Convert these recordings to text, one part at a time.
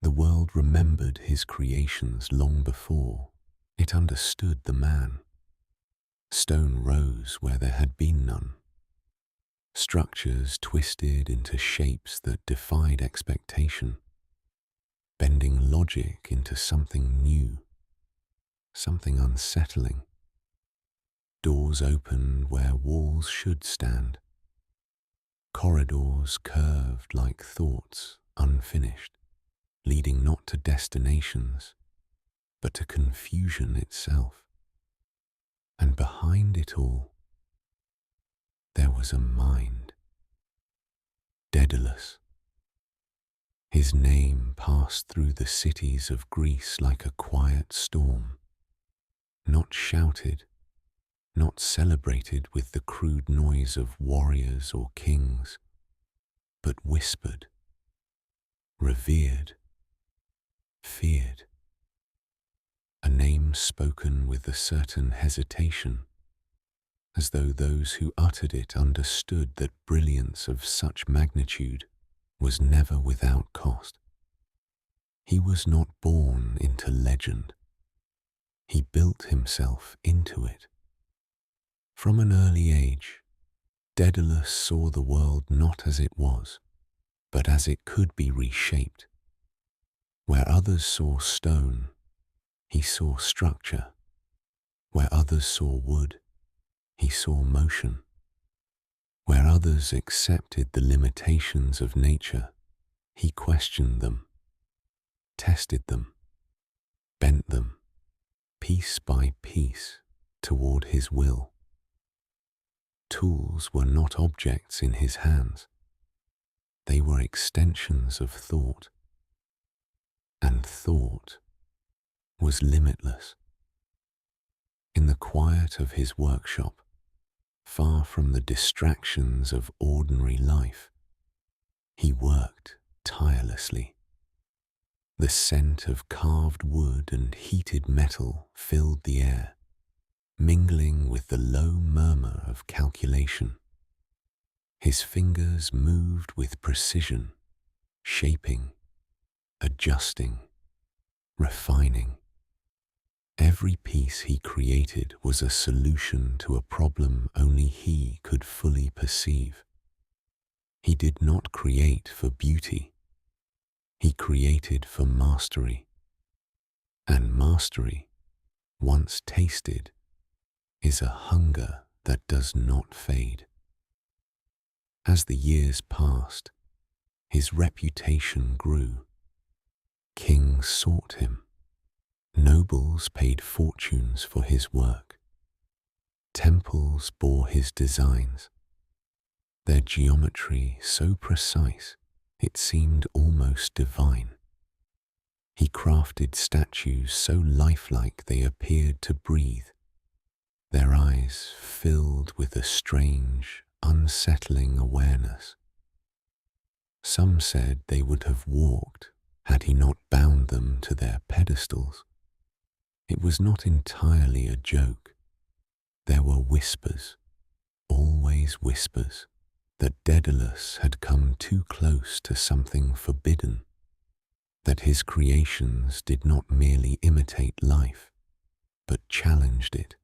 The world remembered his creations long before it understood the man. Stone rose where there had been none. Structures twisted into shapes that defied expectation, bending logic into something new, something unsettling. Doors opened where walls should stand. Corridors curved like thoughts unfinished, leading not to destinations, but to confusion itself. And behind it all, there was a mind. Daedalus. His name passed through the cities of Greece like a quiet storm, not shouted, not celebrated with the crude noise of warriors or kings, but whispered, revered, feared. A name spoken with a certain hesitation, as though those who uttered it understood that brilliance of such magnitude was never without cost. He was not born into legend. He built himself into it. From an early age, Daedalus saw the world not as it was, but as it could be reshaped. Where others saw stone, he saw structure. Where others saw wood, he saw motion. Where others accepted the limitations of nature, he questioned them, tested them, bent them, piece by piece, toward his will. Tools were not objects in his hands. They were extensions of thought. And thought was limitless. In the quiet of his workshop, far from the distractions of ordinary life, he worked tirelessly. The scent of carved wood and heated metal filled the air, mingling with the low murmur of calculation. His fingers moved with precision, shaping, adjusting, refining. Every piece he created was a solution to a problem only he could fully perceive. He did not create for beauty. He created for mastery. And mastery, once tasted, is a hunger that does not fade. As the years passed, his reputation grew. Kings sought him. Nobles paid fortunes for his work. Temples bore his designs, their geometry so precise it seemed almost divine. He crafted statues so lifelike they appeared to breathe, their eyes filled with a strange, unsettling awareness. Some said they would have walked had he not bound them to their pedestals. It was not entirely a joke. There were whispers, always whispers, that Daedalus had come too close to something forbidden, that his creations did not merely imitate life, but challenged it,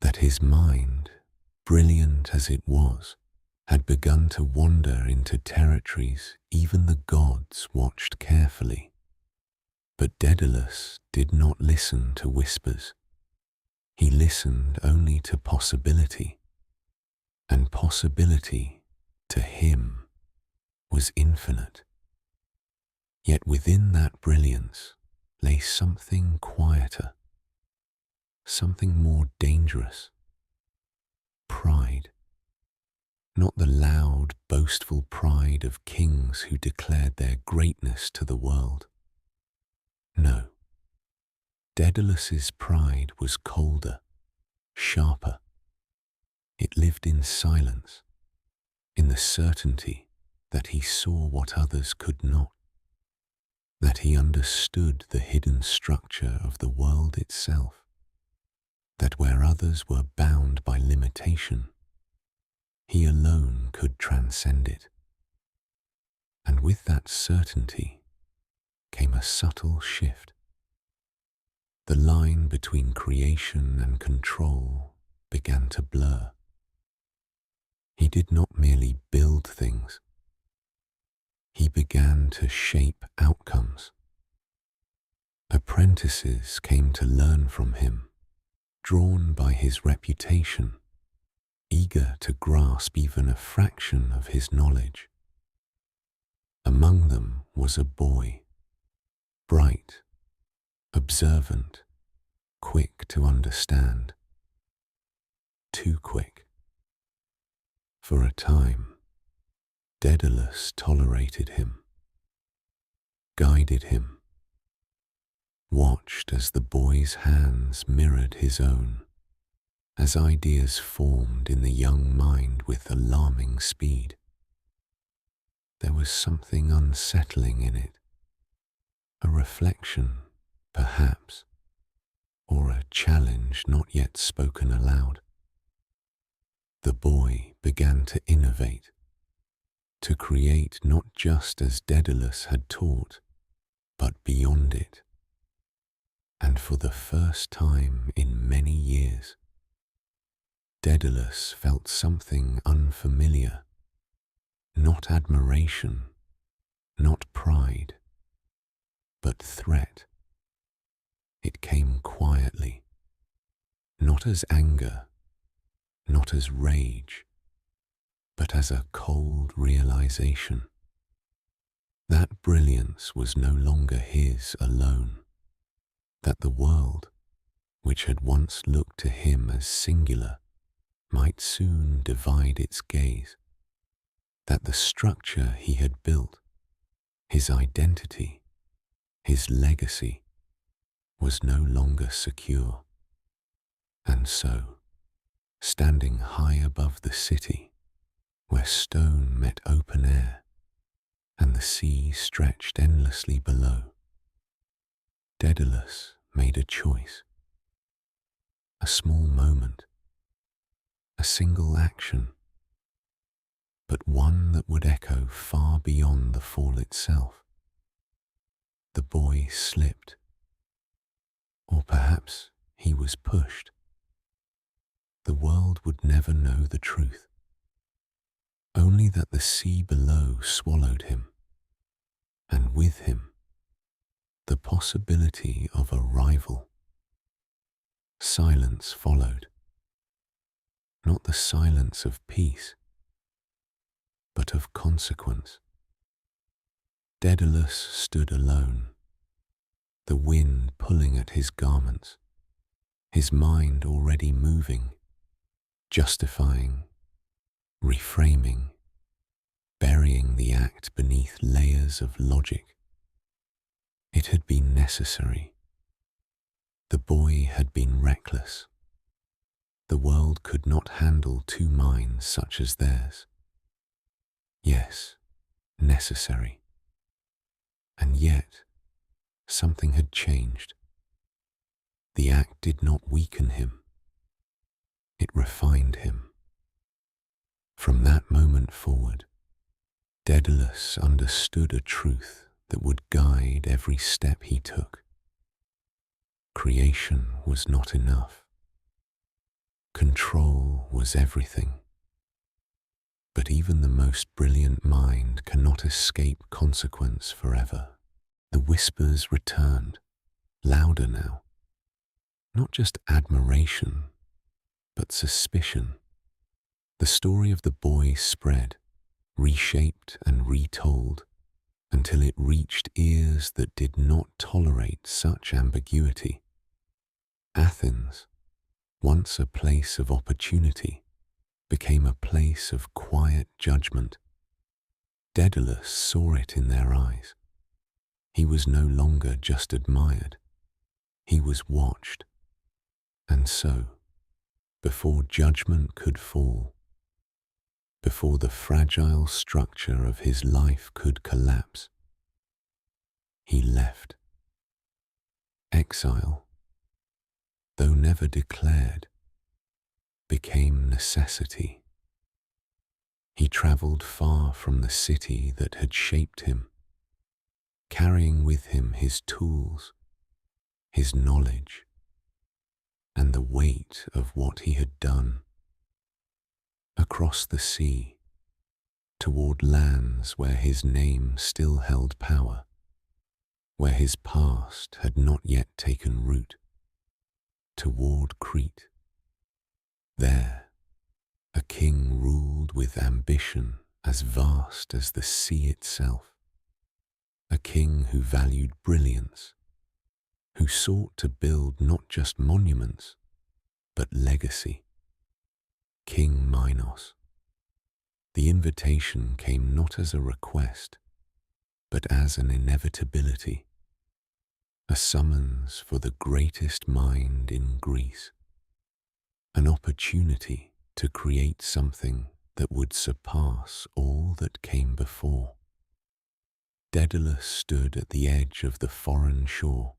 that his mind, brilliant as it was, had begun to wander into territories even the gods watched carefully. But Daedalus did not listen to whispers. He listened only to possibility, and possibility, to him, was infinite. Yet within that brilliance lay something quieter, something more dangerous. Pride. Not the loud, boastful pride of kings who declared their greatness to the world. No. Daedalus's pride was colder, sharper. It lived in silence, in the certainty that he saw what others could not, that he understood the hidden structure of the world itself, that where others were bound by limitation, he alone could transcend it. And with that certainty a subtle shift. The line between creation and control began to blur. He did not merely build things. He began to shape outcomes. Apprentices came to learn from him, drawn by his reputation, eager to grasp even a fraction of his knowledge. Among them was a boy, bright, observant, quick to understand. Too quick. For a time, Daedalus tolerated him, guided him, watched as the boy's hands mirrored his own, as ideas formed in the young mind with alarming speed. There was something unsettling in it, a reflection, perhaps, or a challenge not yet spoken aloud. The boy began to innovate, to create not just as Daedalus had taught, but beyond it. And for the first time in many years, Daedalus felt something unfamiliar, not admiration, not pride, but threat. It came quietly, not as anger, not as rage, but as a cold realization. That brilliance was no longer his alone, that the world, which had once looked to him as singular, might soon divide its gaze, that the structure he had built, his identity, his legacy, was no longer secure. And so, standing high above the city, where stone met open air, and the sea stretched endlessly below, Daedalus made a choice. A small moment, a single action, but one that would echo far beyond the fall itself. The boy slipped, or perhaps he was pushed. The world would never know the truth, only that the sea below swallowed him, and with him, the possibility of a rival. Silence followed, not the silence of peace, but of consequence. Daedalus stood alone, the wind pulling at his garments, his mind already moving, justifying, reframing, burying the act beneath layers of logic. It had been necessary. The boy had been reckless. The world could not handle two minds such as theirs. Yes, necessary. And yet, something had changed. The act did not weaken him. It refined him. From that moment forward, Daedalus understood a truth that would guide every step he took. Creation was not enough. Control was everything. But even the most brilliant mind cannot escape consequence forever. The whispers returned, louder now. Not just admiration, but suspicion. The story of the boy spread, reshaped and retold, until it reached ears that did not tolerate such ambiguity. Athens, once a place of opportunity, became a place of quiet judgment. Daedalus saw it in their eyes. He was no longer just admired. He was watched. And so, before judgment could fall, before the fragile structure of his life could collapse, he left. Exile, though never declared, became necessity. He travelled far from the city that had shaped him, carrying with him his tools, his knowledge, and the weight of what he had done. Across the sea, toward lands where his name still held power, where his past had not yet taken root, toward Crete. There, a king ruled with ambition as vast as the sea itself, a king who valued brilliance, who sought to build not just monuments, but legacy. King Minos. The invitation came not as a request, but as an inevitability, a summons for the greatest mind in Greece, an opportunity to create something that would surpass all that came before. Daedalus stood at the edge of the foreign shore,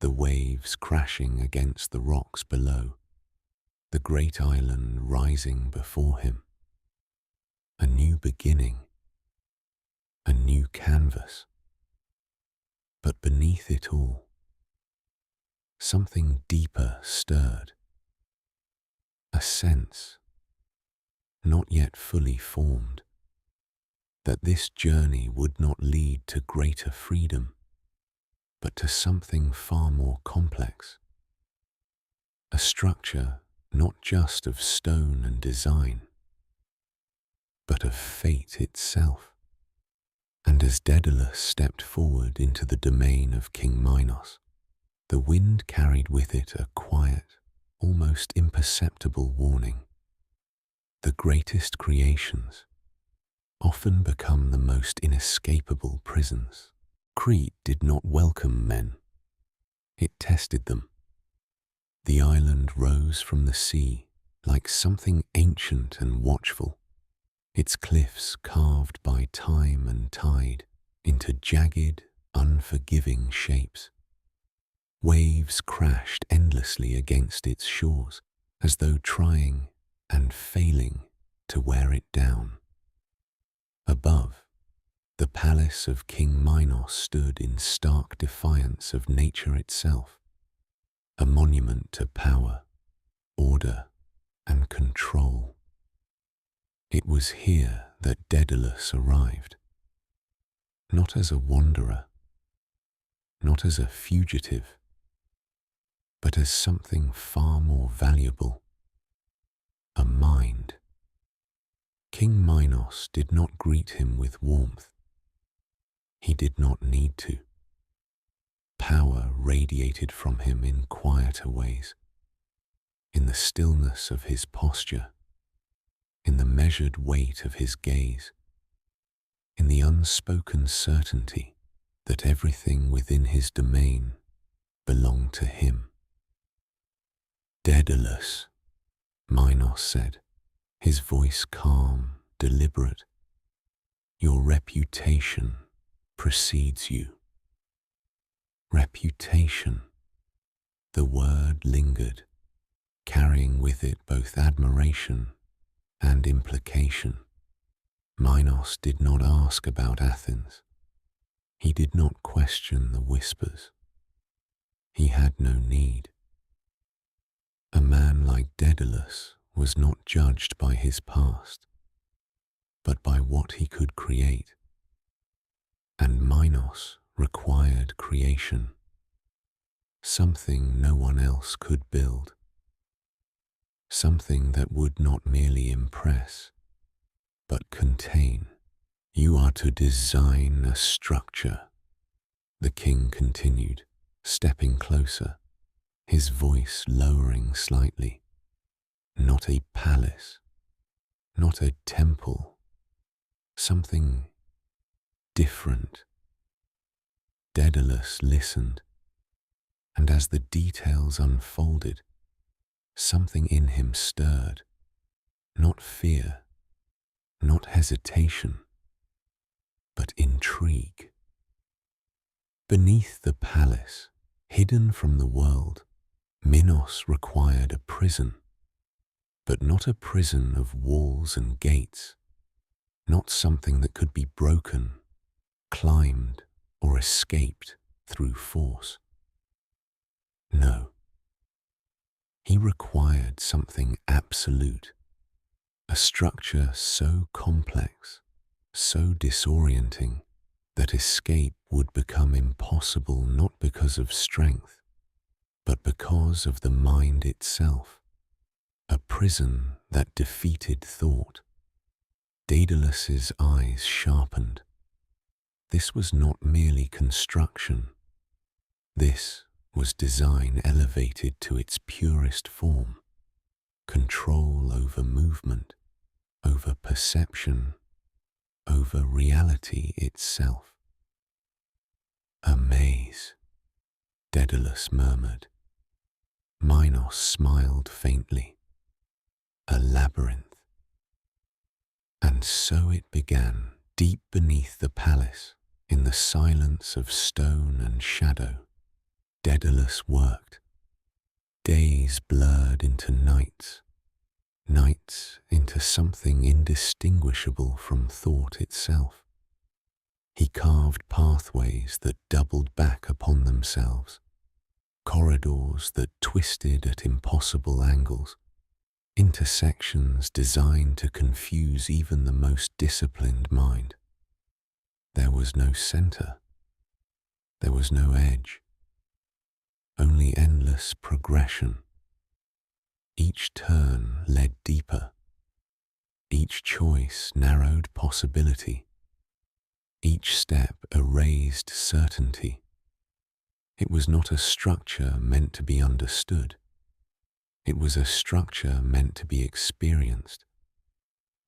the waves crashing against the rocks below, the great island rising before him. A new beginning, a new canvas. But beneath it all, something deeper stirred, a sense, not yet fully formed, that this journey would not lead to greater freedom, but to something far more complex, a structure not just of stone and design, but of fate itself. And as Daedalus stepped forward into the domain of King Minos, the wind carried with it a quiet, almost imperceptible warning. The greatest creations often become the most inescapable prisons. Crete did not welcome men. It tested them. The island rose from the sea like something ancient and watchful, its cliffs carved by time and tide into jagged, unforgiving shapes. Waves crashed endlessly against its shores, as though trying and failing to wear it down. Above, the palace of King Minos stood in stark defiance of nature itself, a monument to power, order, and control. It was here that Daedalus arrived, not as a wanderer, not as a fugitive, but as something far more valuable, a mind. King Minos did not greet him with warmth. He did not need to. Power radiated from him in quieter ways, in the stillness of his posture, in the measured weight of his gaze, in the unspoken certainty that everything within his domain belonged to him. Daedalus, Minos said, his voice calm, deliberate. Your reputation precedes you. Reputation. The word lingered, carrying with it both admiration and implication. Minos did not ask about Athens. He did not question the whispers. He had no need. A man like Daedalus was not judged by his past, but by what he could create. And Minos required creation, something no one else could build, something that would not merely impress, but contain. You are to design a structure, the king continued, stepping closer, his voice lowering slightly. Not a palace, not a temple, something different. Daedalus listened, and as the details unfolded, something in him stirred, not fear, not hesitation, but intrigue. Beneath the palace, hidden from the world, Minos required a prison, but not a prison of walls and gates, not something that could be broken, climbed, or escaped through force. No, he required something absolute, a structure so complex, so disorienting, that escape would become impossible not because of strength, but because of the mind itself, a prison that defeated thought. Daedalus's eyes sharpened. This was not merely construction. This was design elevated to its purest form, control over movement, over perception, over reality itself. A maze, Daedalus murmured. Minos smiled faintly. A labyrinth. And so it began, deep beneath the palace, in the silence of stone and shadow. Daedalus worked. Days blurred into nights, nights into something indistinguishable from thought itself. He carved pathways that doubled back upon themselves, corridors that twisted at impossible angles, intersections designed to confuse even the most disciplined mind. There was no center. There was no edge. Only endless progression. Each turn led deeper. Each choice narrowed possibility. Each step erased certainty. It was not a structure meant to be understood. It was a structure meant to be experienced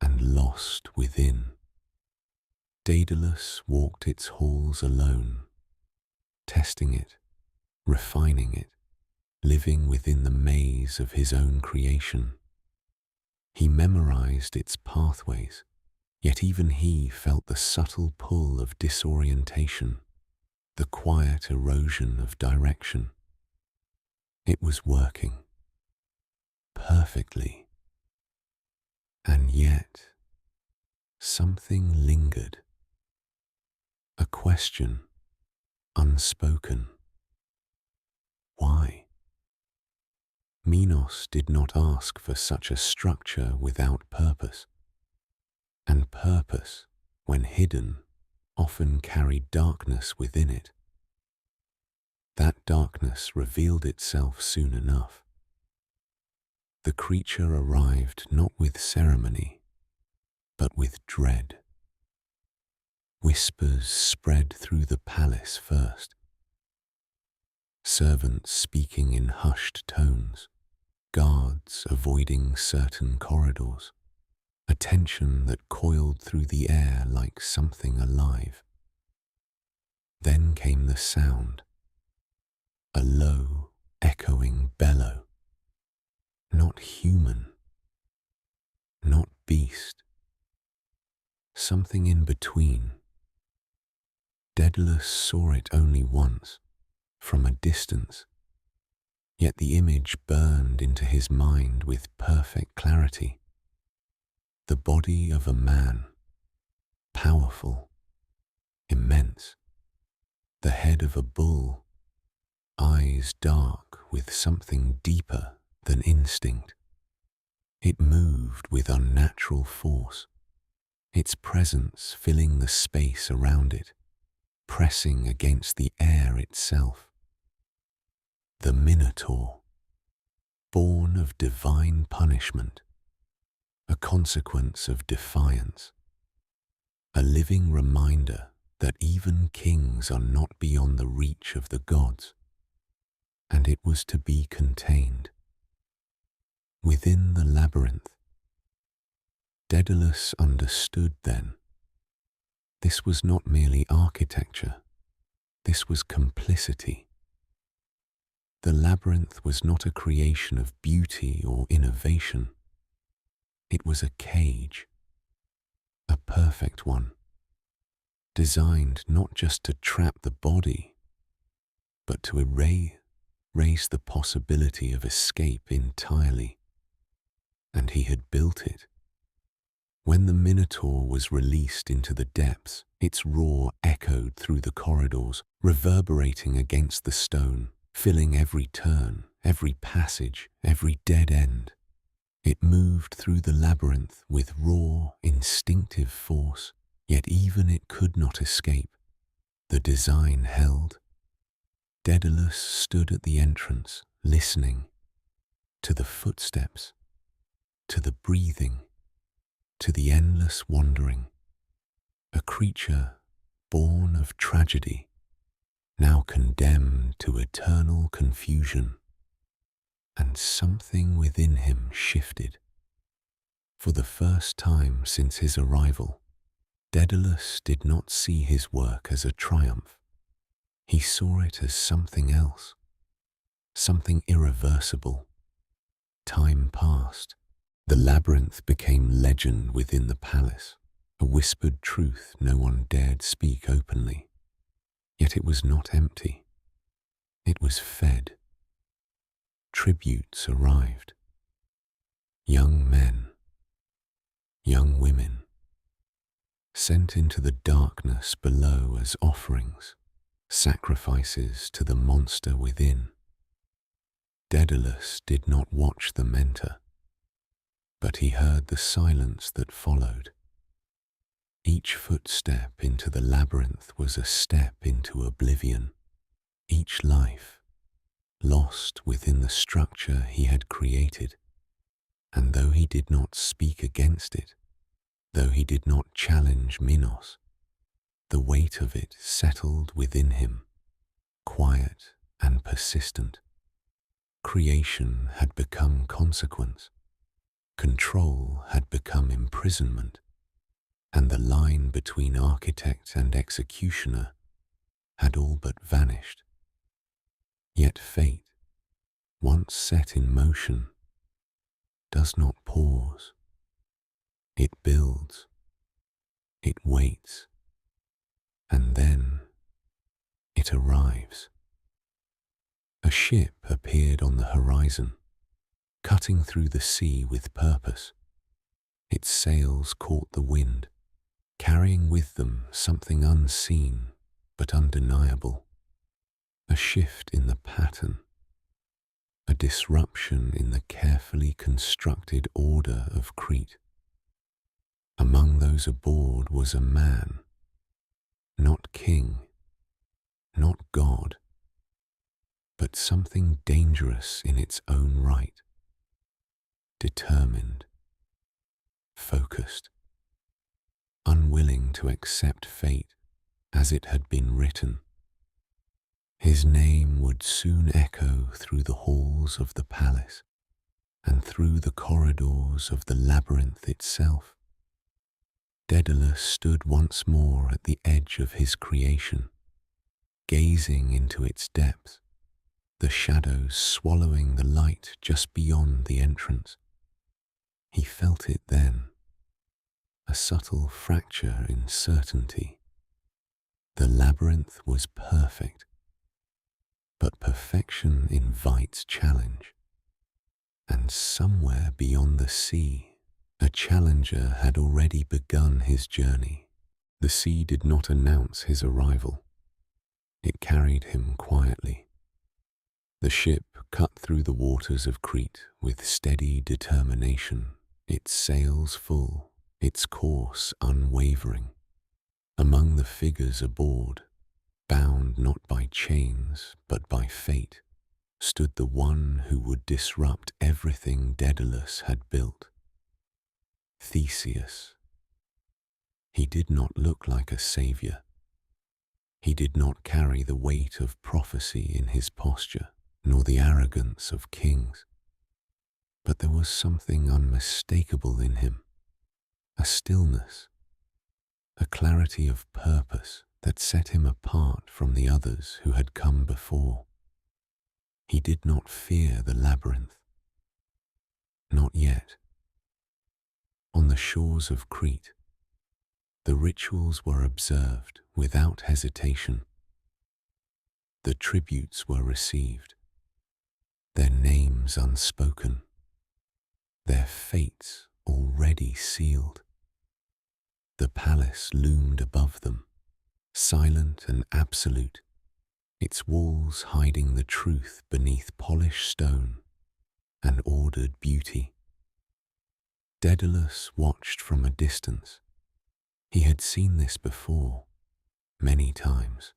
and lost within. Daedalus walked its halls alone, testing it, refining it, living within the maze of his own creation. He memorized its pathways, yet even he felt the subtle pull of disorientation, the quiet erosion of direction. It was working. Perfectly. And yet, something lingered. A question, unspoken. Why? Minos did not ask for such a structure without purpose. And purpose, when hidden, often carried darkness within it. That darkness revealed itself soon enough. The creature arrived not with ceremony, but with dread. Whispers spread through the palace first. Servants speaking in hushed tones, guards avoiding certain corridors, a tension that coiled through the air like something alive. Then came the sound, a low, echoing bellow. Not human, not beast, something in between. Daedalus saw it only once, from a distance, yet the image burned into his mind with perfect clarity. The body of a man, powerful, immense, the head of a bull, eyes dark with something deeper than instinct. It moved with unnatural force, its presence filling the space around it, pressing against the air itself. The Minotaur, born of divine punishment, a consequence of defiance, a living reminder that even kings are not beyond the reach of the gods, and it was to be contained. Within the labyrinth, Daedalus understood then. This was not merely architecture, this was complicity. The labyrinth was not a creation of beauty or innovation. It was a cage, a perfect one, designed not just to trap the body, but to erase the possibility of escape entirely. And he had built it. When the Minotaur was released into the depths, Its roar echoed through the corridors, reverberating against the stone, filling every turn, every passage, every dead end. It moved through the labyrinth with raw, instinctive force, yet even it could not escape. The design held. Daedalus stood at the entrance, listening to the footsteps, to the breathing, to the endless wandering. A creature born of tragedy, now condemned to eternal confusion. And something within him shifted. For the first time since his arrival, Daedalus did not see his work as a triumph. He saw it as something else, something irreversible. Time passed. The labyrinth became legend within the palace, a whispered truth no one dared speak openly. Yet it was not empty. It was fed. Tributes arrived. Young men, young women, sent into the darkness below as offerings, sacrifices to the monster within. Daedalus did not watch them enter, but he heard the silence that followed. Each footstep into the labyrinth was a step into oblivion. Each life lost within the structure he had created. And though he did not speak against it, though he did not challenge Minos, the weight of it settled within him, quiet and persistent. Creation had become consequence, control had become imprisonment, and the line between architect and executioner had all but vanished. Yet fate, once set in motion, does not pause. It builds, it waits, and then it arrives. A ship appeared on the horizon, cutting through the sea with purpose. Its sails caught the wind, carrying with them something unseen but undeniable. A shift in the pattern, a disruption in the carefully constructed order of Crete. Among those aboard was a man, not king, not god, but something dangerous in its own right. Determined, focused, unwilling to accept fate as it had been written. His name would soon echo through the halls of the palace and through the corridors of the labyrinth itself. Daedalus stood once more at the edge of his creation, gazing into its depths, the shadows swallowing the light just beyond the entrance. He felt it then, a subtle fracture in certainty. The labyrinth was perfect, but perfection invites challenge. And somewhere beyond the sea, a challenger had already begun his journey. The sea did not announce his arrival. It carried him quietly. The ship cut through the waters of Crete with steady determination, its sails full, its course unwavering. Among the figures aboard, bound not by chains but by fate, stood the one who would disrupt everything Daedalus had built. Theseus. He did not look like a savior. He did not carry the weight of prophecy in his posture, nor the arrogance of kings. But there was something unmistakable in him, a stillness, a clarity of purpose that set him apart from the others who had come before. He did not fear the labyrinth. Not yet. On the shores of Crete, the rituals were observed without hesitation. The tributes were received, their names unspoken, their fates already sealed. The palace loomed above them, silent and absolute, its walls hiding the truth beneath polished stone and ordered beauty. Daedalus watched from a distance. He had seen this before, many times.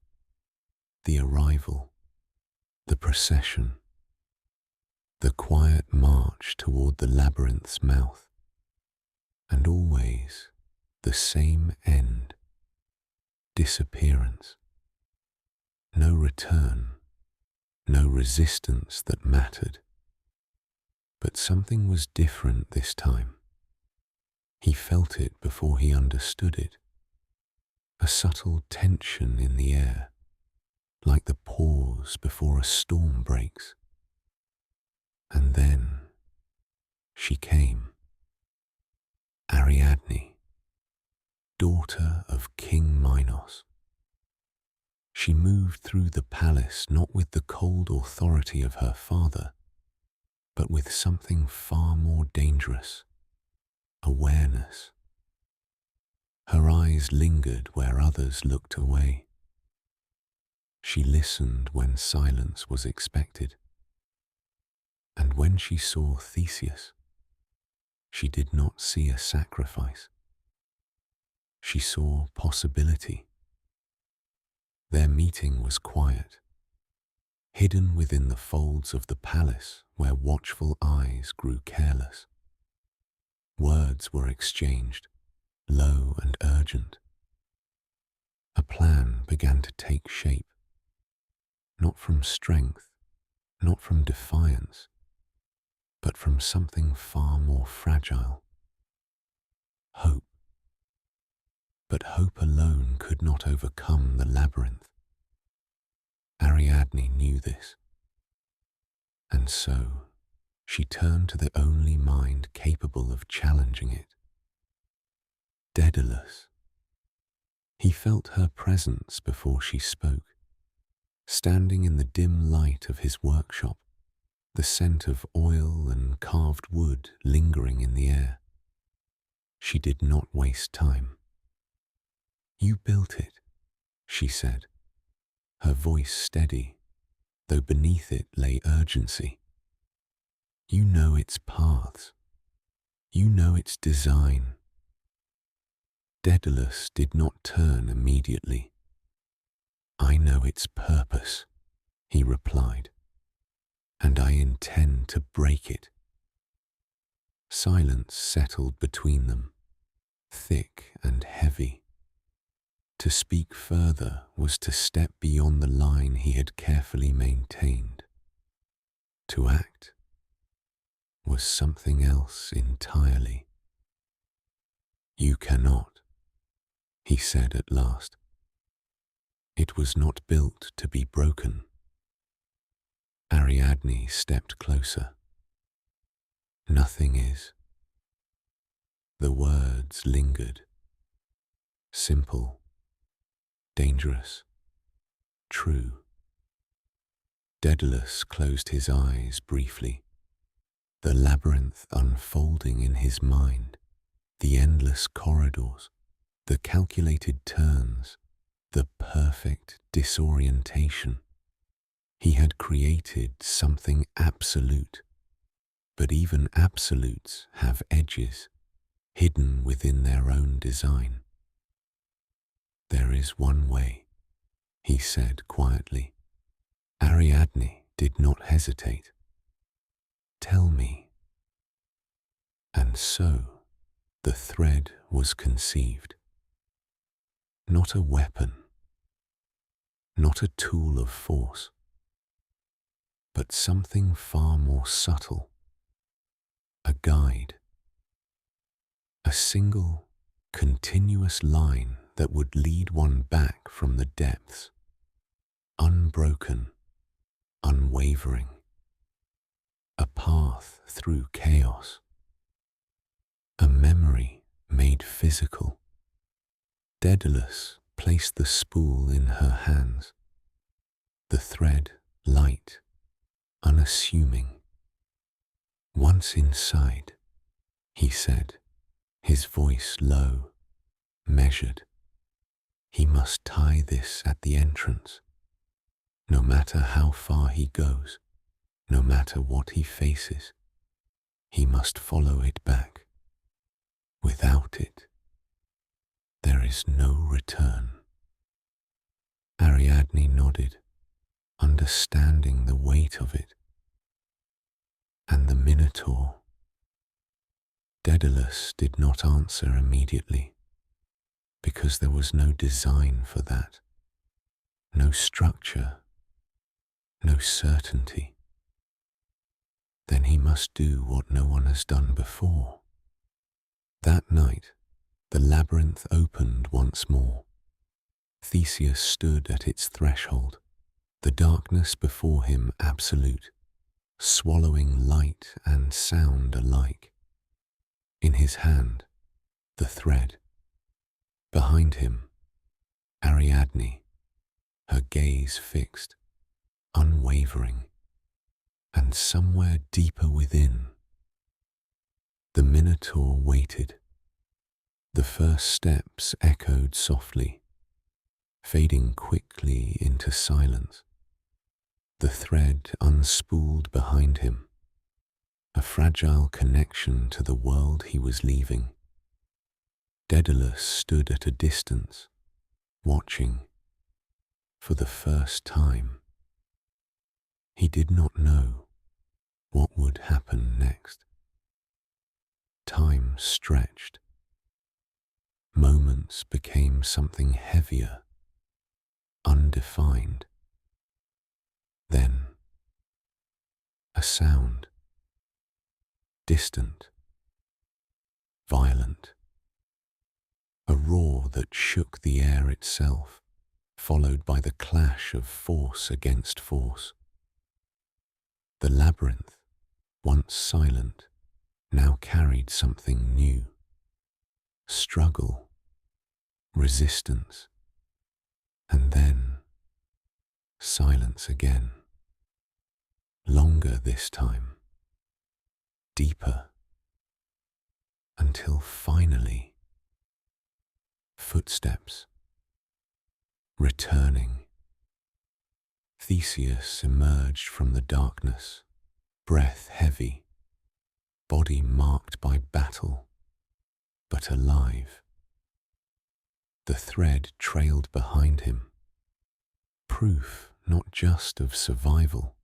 The arrival, the procession, the quiet march toward the labyrinth's mouth, and always the same end, disappearance. No return, no resistance that mattered. But something was different this time. He felt it before he understood it. A subtle tension in the air, like the pause before a storm breaks. And then she came. Ariadne, daughter of King Minos. She moved through the palace not with the cold authority of her father, but with something far more dangerous, awareness. Her eyes lingered where others looked away. She listened when silence was expected. And when she saw Theseus, she did not see a sacrifice. She saw possibility. Their meeting was quiet, hidden within the folds of the palace where watchful eyes grew careless. Words were exchanged, low and urgent. A plan began to take shape, not from strength, not from defiance, but from something far more fragile. Hope. But hope alone could not overcome the labyrinth. Ariadne knew this. And so she turned to the only mind capable of challenging it. Daedalus. He felt her presence before she spoke, standing in the dim light of his workshop, the scent of oil and carved wood lingering in the air. She did not waste time. "You built it," she said, her voice steady, though beneath it lay urgency. "You know its paths. You know its design." Daedalus did not turn immediately. "I know its purpose," he replied, "and I intend to break it." Silence settled between them, thick and heavy. To speak further was to step beyond the line he had carefully maintained. To act was something else entirely. "You cannot," he said at last. "It was not built to be broken." Ariadne stepped closer. "Nothing is." The words lingered. Simple, dangerous, true. Daedalus closed his eyes briefly, the labyrinth unfolding in his mind, the endless corridors, the calculated turns, the perfect disorientation. He had created something absolute, but even absolutes have edges, hidden within their own design. "There is one way," he said quietly. Ariadne did not hesitate. "Tell me." And so the thread was conceived. Not a weapon, not a tool of force, but something far more subtle, a guide, a single, continuous line that would lead one back from the depths, unbroken, unwavering, a path through chaos, a memory made physical. Daedalus placed the spool in her hands, the thread light, unassuming. "Once inside," he said, his voice low, measured, He must tie this at the entrance. No matter how far he goes, no matter what he faces, he must follow it back. Without it, there is no return. Ariadne nodded, understanding the weight of it. And the Minotaur? Daedalus did not answer immediately, because there was no design for that, no structure, no certainty. Then he must do what no one has done before. That night, the labyrinth opened once more. Theseus stood at its threshold, the darkness before him absolute, swallowing light and sound alike. In his hand, the thread. Behind him, Ariadne, her gaze fixed, unwavering, and somewhere deeper within, the Minotaur waited. The first steps echoed softly, fading quickly into silence. The thread unspooled behind him, a fragile connection to the world he was leaving. Daedalus stood at a distance, watching. For the first time, he did not know what would happen next. Time stretched. Moments became something heavier, undefined. Then, a sound. Distant. Violent. A roar that shook the air itself, followed by the clash of force against force. The labyrinth, once silent, now carried something new. Struggle, resistance, and then silence again. Longer this time, deeper, until finally, footsteps. Returning. Theseus emerged from the darkness, breath heavy, body marked by battle, but alive. The thread trailed behind him, proof not just of survival,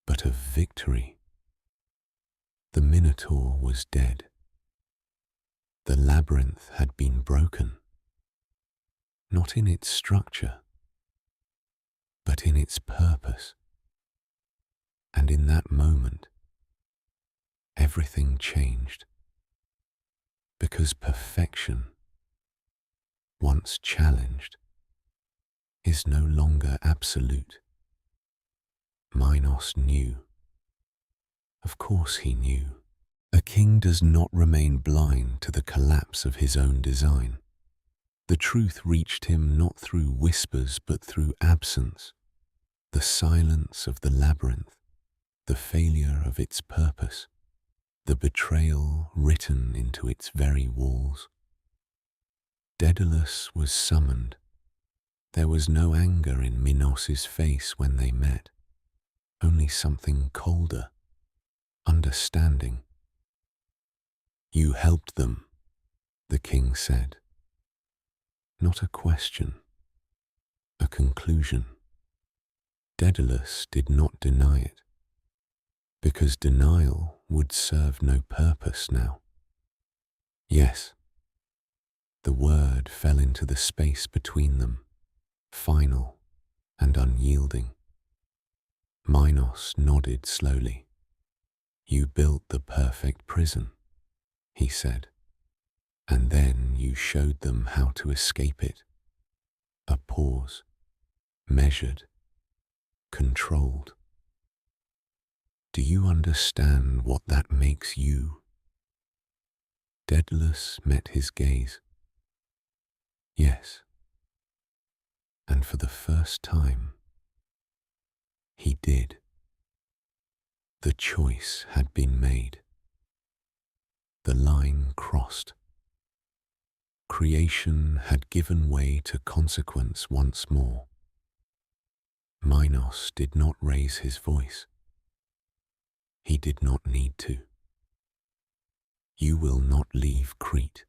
but of victory. The Minotaur was dead. The labyrinth had been broken. Not in its structure, but in its purpose. And in that moment, everything changed. Because perfection, once challenged, is no longer absolute. Minos knew. Of course he knew. A king does not remain blind to the collapse of his own design. The truth reached him not through whispers but through absence, the silence of the labyrinth, the failure of its purpose, the betrayal written into its very walls. Daedalus was summoned. There was no anger in Minos's face when they met, only something colder, understanding. "You helped them," the king said. Not a question, a conclusion. Daedalus did not deny it, because denial would serve no purpose now. Yes, the word fell into the space between them, final and unyielding. Minos nodded slowly. "You built the perfect prison," he said. "And then you showed them how to escape it." A pause, measured, controlled. "Do you understand what that makes you?" Daedalus met his gaze. Yes. And for the first time, he did. The choice had been made. The line crossed. Creation had given way to consequence once more. Minos did not raise his voice. He did not need to. You will not leave Crete.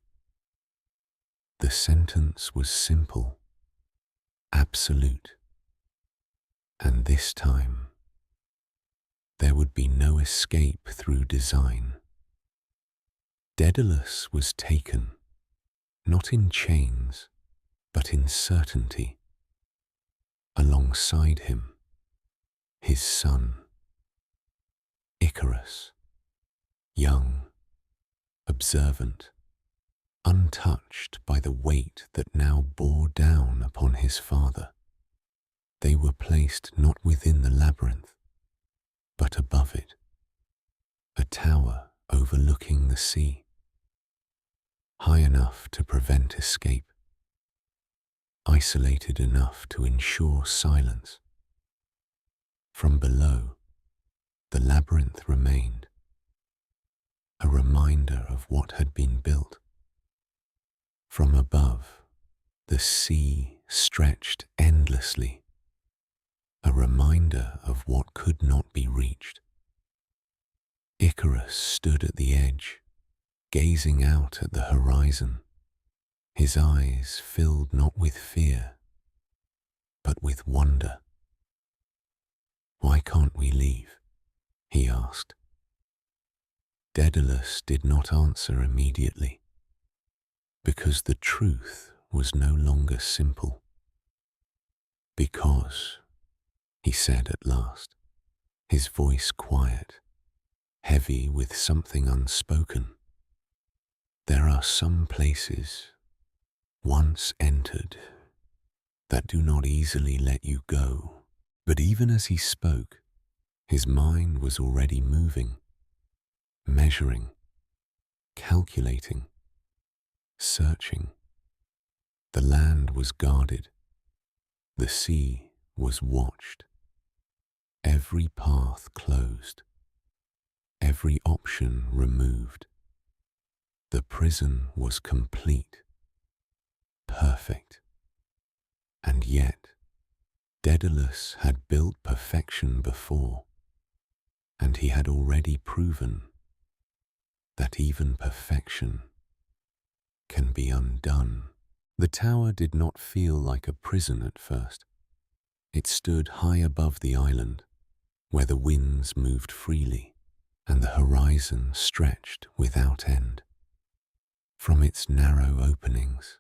The sentence was simple, absolute, and this time there would be no escape through design. Daedalus was taken, not in chains, but in certainty. Alongside him, his son, Icarus, young, observant, untouched by the weight that now bore down upon his father. They were placed not within the labyrinth, but above it, a tower overlooking the sea, high enough to prevent escape, isolated enough to ensure silence. From below, the labyrinth remained, a reminder of what had been built. From above, the sea stretched endlessly, a reminder of what could not be reached. Icarus stood at the edge, gazing out at the horizon, his eyes filled not with fear, but with wonder. "Why can't we leave?" he asked. Daedalus did not answer immediately, because the truth was no longer simple. "Because," he said at last, his voice quiet, heavy with something unspoken, "there are some places, once entered, that do not easily let you go." But even as he spoke, his mind was already moving, measuring, calculating, searching. The land was guarded. The sea was watched. Every path closed. Every option removed. The prison was complete, perfect. And yet, Daedalus had built perfection before, and he had already proven that even perfection can be undone. The tower did not feel like a prison at first. It stood high above the island, where the winds moved freely and the horizon stretched without end. From its narrow openings,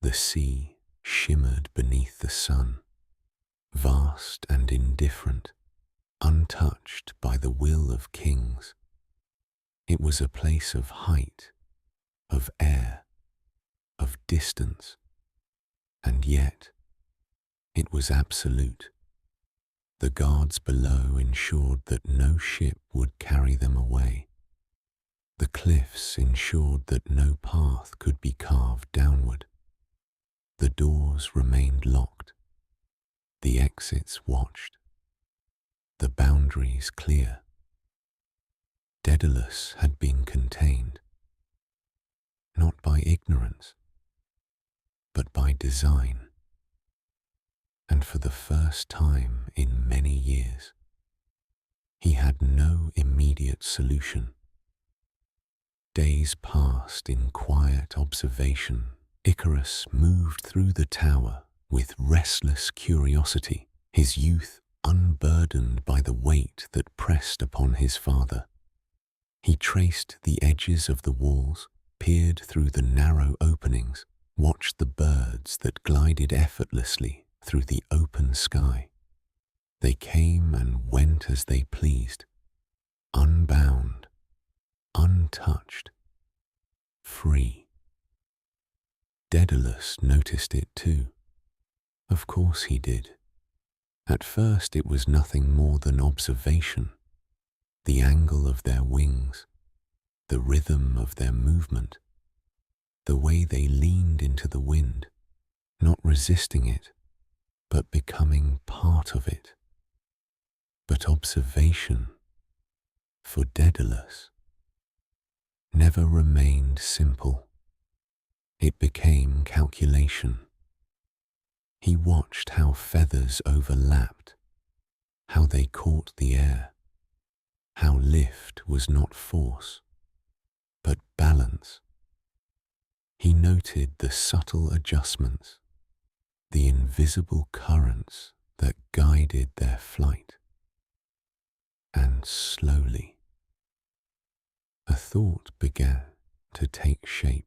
the sea shimmered beneath the sun, vast and indifferent, untouched by the will of kings. It was a place of height, of air, of distance, and yet it was absolute. The guards below ensured that no ship would carry them away. The cliffs ensured that no path could be carved downward. The doors remained locked, the exits watched, the boundaries clear. Daedalus had been contained, not by ignorance, but by design. And for the first time in many years, he had no immediate solution. Days passed in quiet observation. Icarus moved through the tower with restless curiosity, his youth unburdened by the weight that pressed upon his father. He traced the edges of the walls, peered through the narrow openings, watched the birds that glided effortlessly through the open sky. They came and went as they pleased, unbound, untouched, free. Daedalus noticed it too. Of course he did. At first it was nothing more than observation, the angle of their wings, the rhythm of their movement, the way they leaned into the wind, not resisting it, but becoming part of it. But observation, for Daedalus, never remained simple. It became calculation. He watched how feathers overlapped, how they caught the air, how lift was not force, but balance. He noted the subtle adjustments, the invisible currents that guided their flight. And slowly, a thought began to take shape,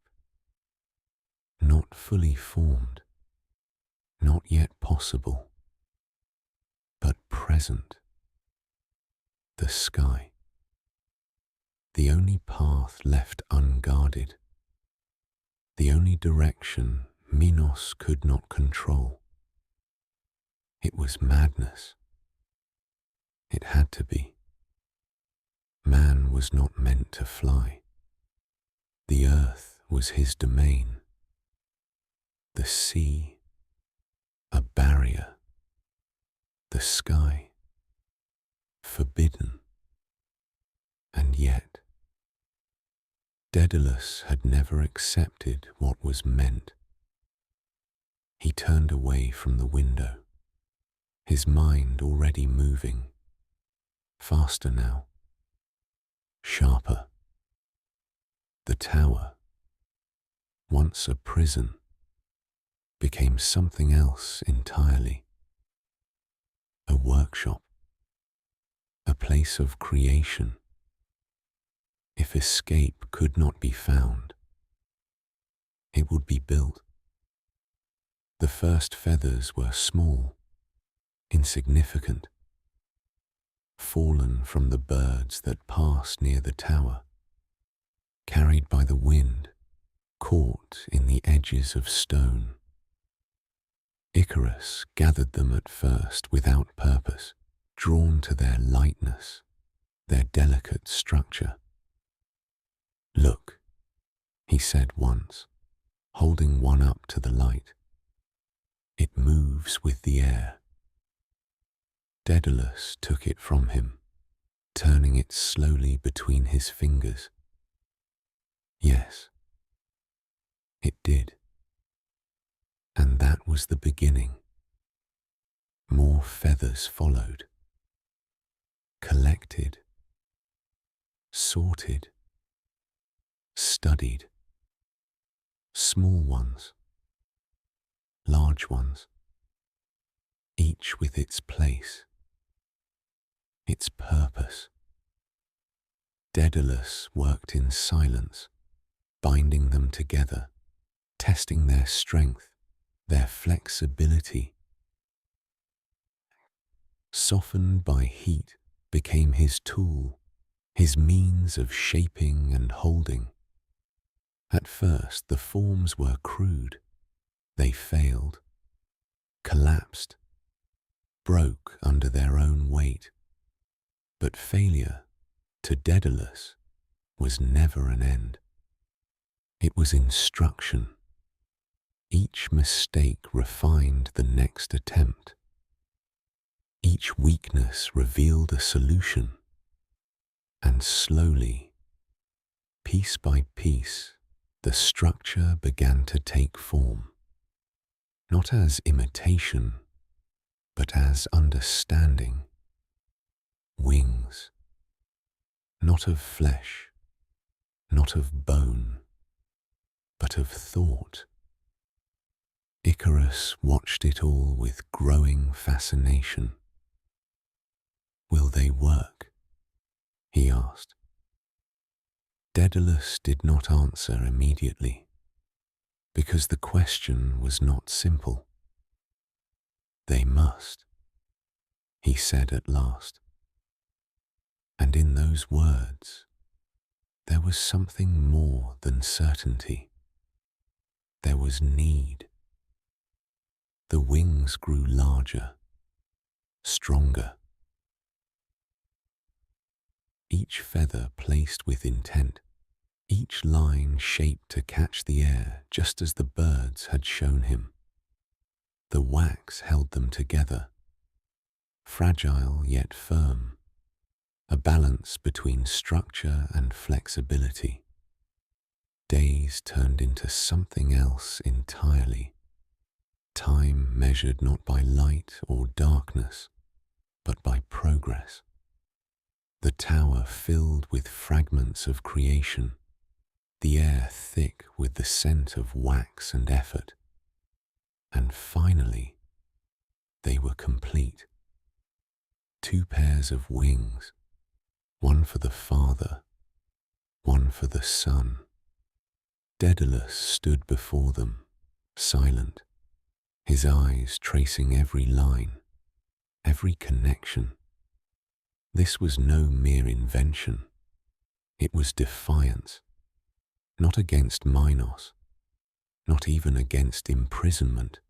not fully formed, not yet possible, but present. The sky, the only path left unguarded, the only direction Minos could not control. It was madness. It had to be. Man was not meant to fly. The earth was his domain. The sea, a barrier. The sky, forbidden. And yet, Daedalus had never accepted what was meant. He turned away from the window, his mind already moving, faster now, sharper. The tower, once a prison, became something else entirely. A workshop, a place of creation. If escape could not be found, it would be built. The first feathers were small, insignificant, fallen from the birds that passed near the tower, carried by the wind, caught in the edges of stone. Icarus gathered them at first without purpose, drawn to their lightness, their delicate structure. "Look," he said once, holding one up to the light. "It moves with the air." Daedalus took it from him, turning it slowly between his fingers. Yes, it did. And that was the beginning. More feathers followed, collected, sorted, studied. Small ones, large ones, each with its place, its purpose. Daedalus worked in silence, binding them together, testing their strength, their flexibility. Softened by heat became his tool, his means of shaping and holding. At first the forms were crude. They failed, collapsed, broke under their own weight. But failure, to Daedalus, was never an end. It was instruction. Each mistake refined the next attempt. Each weakness revealed a solution. And slowly, piece by piece, the structure began to take form. Not as imitation, but as understanding. Wings, not of flesh, not of bone, but of thought. Icarus watched it all with growing fascination. "Will they work?" he asked. Daedalus did not answer immediately, because the question was not simple. "They must," he said at last. And in those words, there was something more than certainty. There was need. The wings grew larger, stronger. Each feather placed with intent, each line shaped to catch the air just as the birds had shown him. The wax held them together, fragile yet firm, a balance between structure and flexibility. days turned into something else entirely. Time measured not by light or darkness, but by progress. The tower filled with fragments of creation, the air thick with the scent of wax and effort. And finally, they were complete. 2 pairs of wings, one for the father, one for the son. Daedalus stood before them, silent, his eyes tracing every line, every connection. This was no mere invention. It was defiance, not against Minos, not even against imprisonment,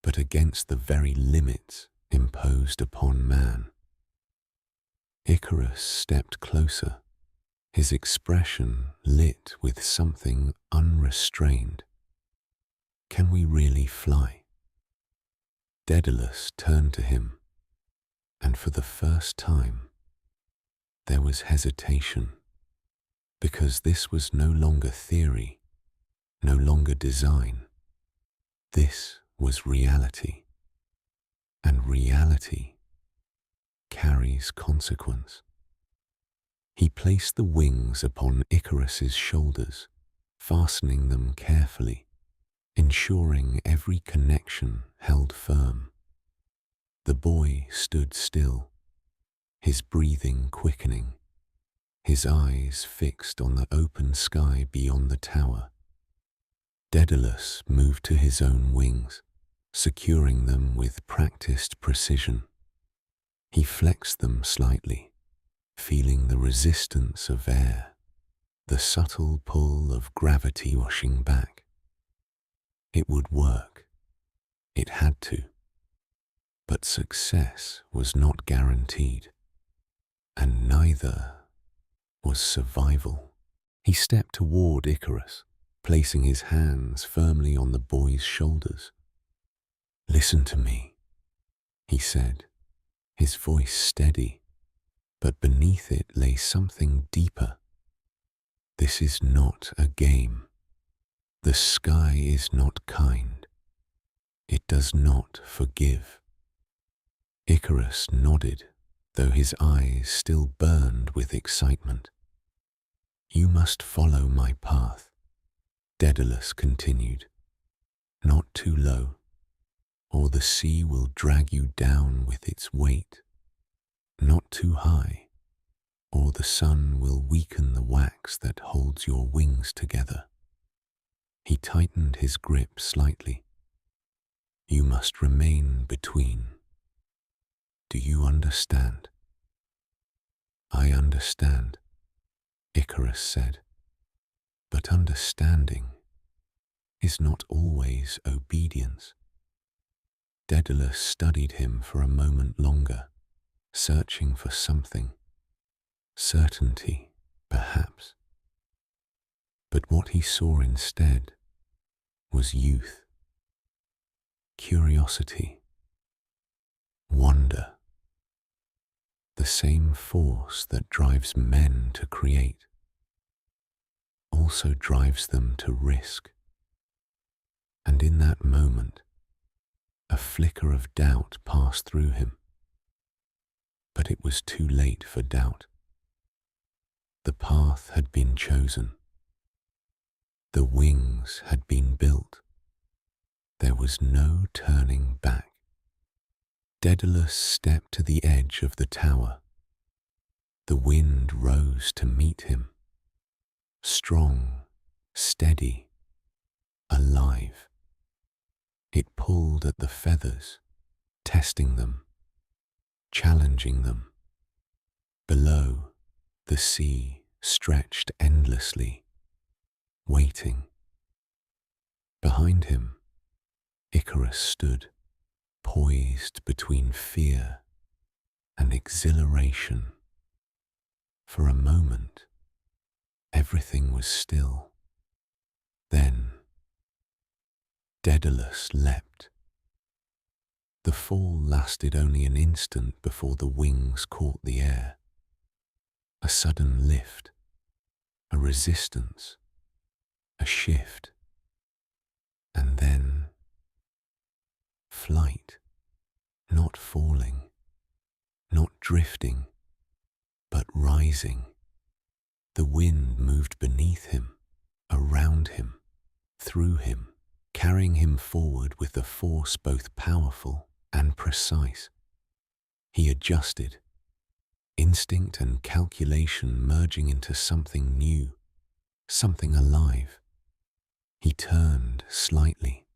but against the very limits imposed upon man. Icarus stepped closer, his expression lit with something unrestrained. "Can we really fly?" Daedalus turned to him, and for the first time, there was hesitation, because this was no longer theory, no longer design. This was reality, and reality carries consequence. He placed the wings upon Icarus's shoulders, fastening them carefully, ensuring every connection held firm. The boy stood still, his breathing quickening, his eyes fixed on the open sky beyond the tower. Daedalus moved to his own wings, securing them with practiced precision. He flexed them slightly, feeling the resistance of air, the subtle pull of gravity washing back. It would work. It had to. But success was not guaranteed, and neither was survival. He stepped toward Icarus, placing his hands firmly on the boy's shoulders. "Listen to me," he said, his voice steady, but beneath it lay something deeper. "This is not a game. The sky is not kind. It does not forgive." Icarus nodded, though his eyes still burned with excitement. "You must follow my path," Daedalus continued. "Not too low, or the sea will drag you down with its weight. Not too high, or the sun will weaken the wax that holds your wings together." He tightened his grip slightly. "You must remain between. Do you understand?" "I understand," Icarus said, "but understanding is not always obedience." Daedalus studied him for a moment longer, searching for something. Certainty, perhaps. But what he saw instead was youth, curiosity, wonder, the same force that drives men to create also drives them to risk. And in that moment, a flicker of doubt passed through him. But it was too late for doubt. The path had been chosen. The wings had been built. There was no turning back. Daedalus stepped to the edge of the tower. The wind rose to meet him. Strong, steady, alive. It pulled at the feathers, testing them, challenging them. Below, the sea stretched endlessly, waiting. Behind him, Icarus stood, poised between fear and exhilaration. For a moment, everything was still. Then, Daedalus leapt. The fall lasted only an instant before the wings caught the air. A sudden lift, a resistance, a shift, and then flight, not falling, not drifting, but rising. The wind moved beneath him, around him, through him, carrying him forward with a force both powerful and precise. He adjusted, instinct and calculation merging into something new, something alive. He turned slightly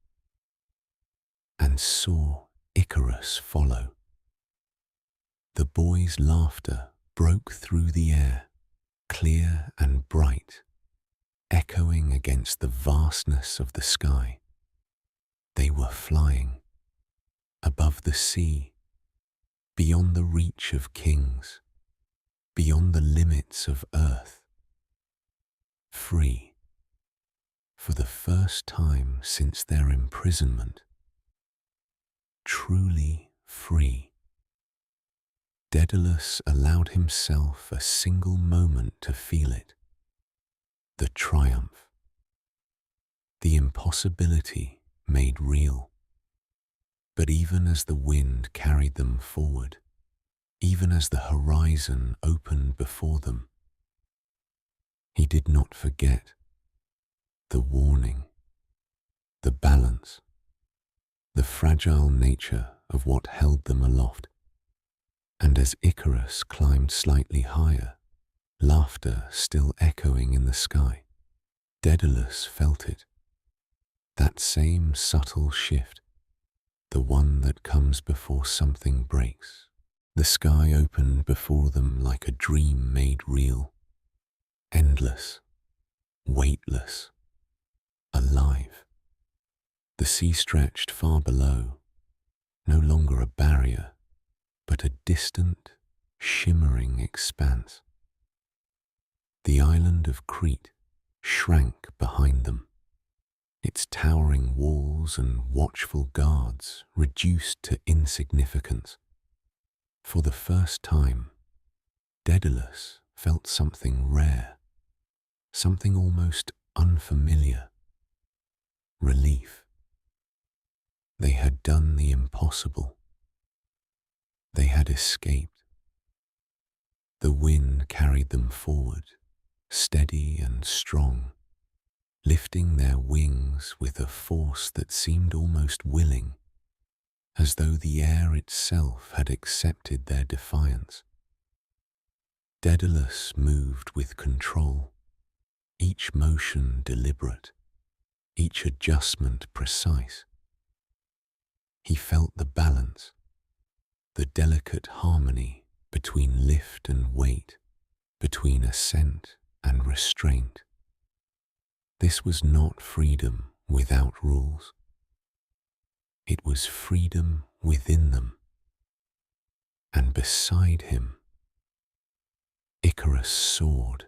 and saw Icarus follow. The boy's laughter broke through the air, clear and bright, echoing against the vastness of the sky. They were flying above the sea, beyond the reach of kings, beyond the limits of earth, free, for the first time since their imprisonment, truly free. Daedalus allowed himself a single moment to feel it, the triumph, the impossibility made real. But even as the wind carried them forward, even as the horizon opened before them, he did not forget the warning, the balance, the fragile nature of what held them aloft. And as Icarus climbed slightly higher, laughter still echoing in the sky, Daedalus felt it, that same subtle shift, the one that comes before something breaks. The sky opened before them like a dream made real, endless, weightless, alive. The sea stretched far below, no longer a barrier, but a distant, shimmering expanse. The island of Crete shrank behind them, its towering walls and watchful guards reduced to insignificance. For the first time, Daedalus felt something rare, something almost unfamiliar. Relief. They had done the impossible. They had escaped. The wind carried them forward, steady and strong, lifting their wings with a force that seemed almost willing, as though the air itself had accepted their defiance. Daedalus moved with control, each motion deliberate, each adjustment precise. He felt the balance, the delicate harmony between lift and weight, between ascent and restraint. This was not freedom without rules. It was freedom within them. And beside him, Icarus soared.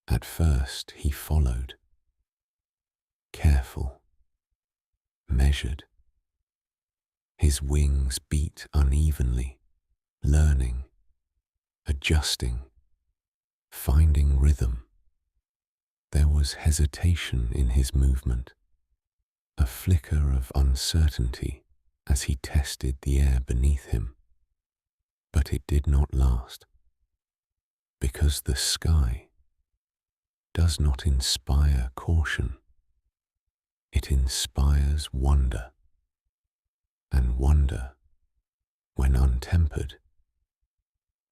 At first he followed, careful, measured. His wings beat unevenly, learning, adjusting, finding rhythm. There was hesitation in his movement, a flicker of uncertainty as he tested the air beneath him. But it did not last, because the sky does not inspire caution. It inspires wonder. And wonder, when untempered,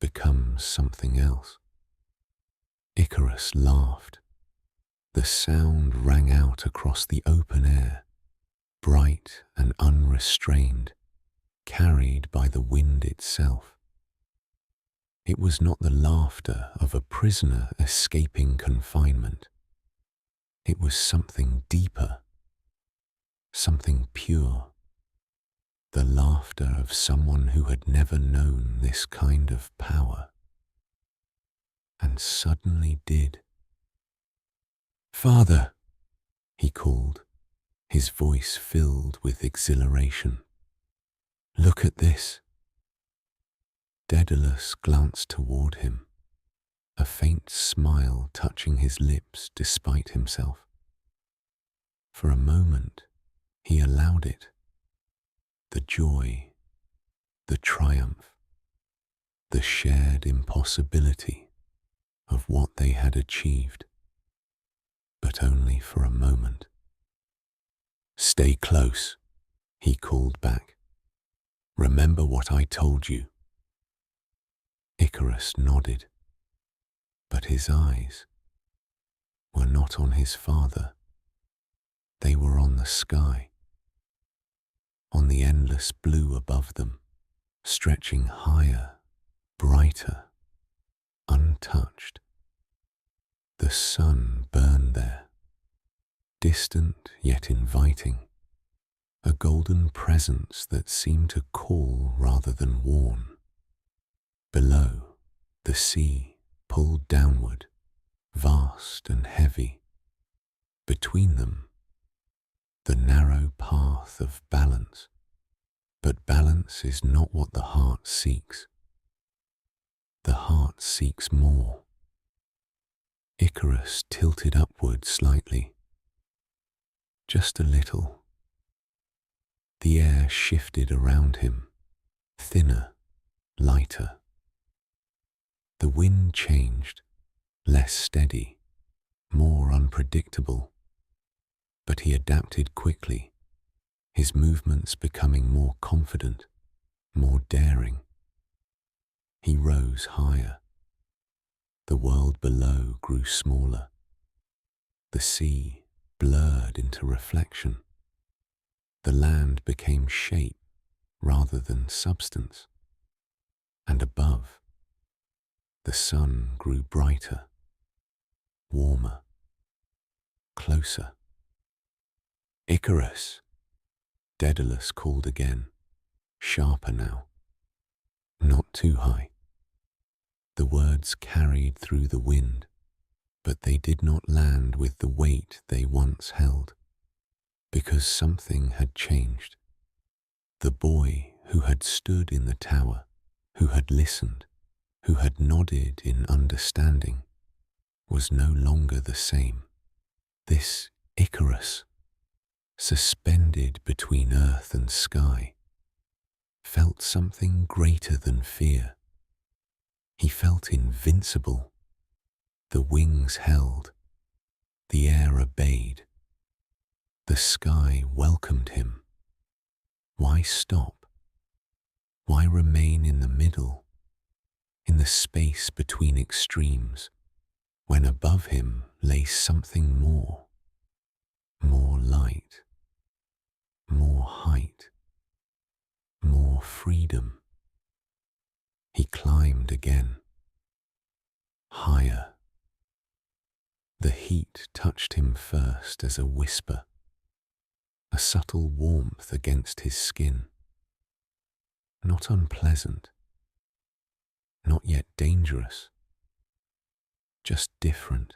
becomes something else. Icarus laughed. The sound rang out across the open air, bright and unrestrained, carried by the wind itself. It was not the laughter of a prisoner escaping confinement. It was something deeper, something pure. The laughter of someone who had never known this kind of power, and suddenly did. "Father," he called, his voice filled with exhilaration. "Look at this." Daedalus glanced toward him, a faint smile touching his lips despite himself. For a moment, he allowed it. The joy, the triumph, the shared impossibility of what they had achieved, but only for a moment. "Stay close," he called back. "Remember what I told you." Icarus nodded, but his eyes were not on his father. They were on the sky, on the endless blue above them, stretching higher, brighter, untouched. The sun burned there, distant yet inviting, a golden presence that seemed to call rather than warn. Below, the sea pulled downward, vast and heavy. Between them, the narrow path of balance. But balance is not what the heart seeks. The heart seeks more. Icarus tilted upward slightly, just a little. The air shifted around him, thinner, lighter. The wind changed, less steady, more unpredictable. But he adapted quickly, his movements becoming more confident, more daring. He rose higher. The world below grew smaller. The sea blurred into reflection. The land became shape rather than substance. And above, the sun grew brighter, warmer, closer. "Icarus!" Daedalus called again, sharper now. Not too high. The words carried through the wind, but they did not land with the weight they once held, because something had changed. The boy who had stood in the tower, who had listened, who had nodded in understanding, was no longer the same. This Icarus, suspended between earth and sky, felt something greater than fear. He felt invincible. The wings held, the air obeyed, the sky welcomed him. Why stop? Why remain in the middle, in the space between extremes, when above him lay something more? More light, more height, more freedom. He climbed again, higher. The heat touched him first as a whisper, a subtle warmth against his skin. Not unpleasant, not yet dangerous, just different.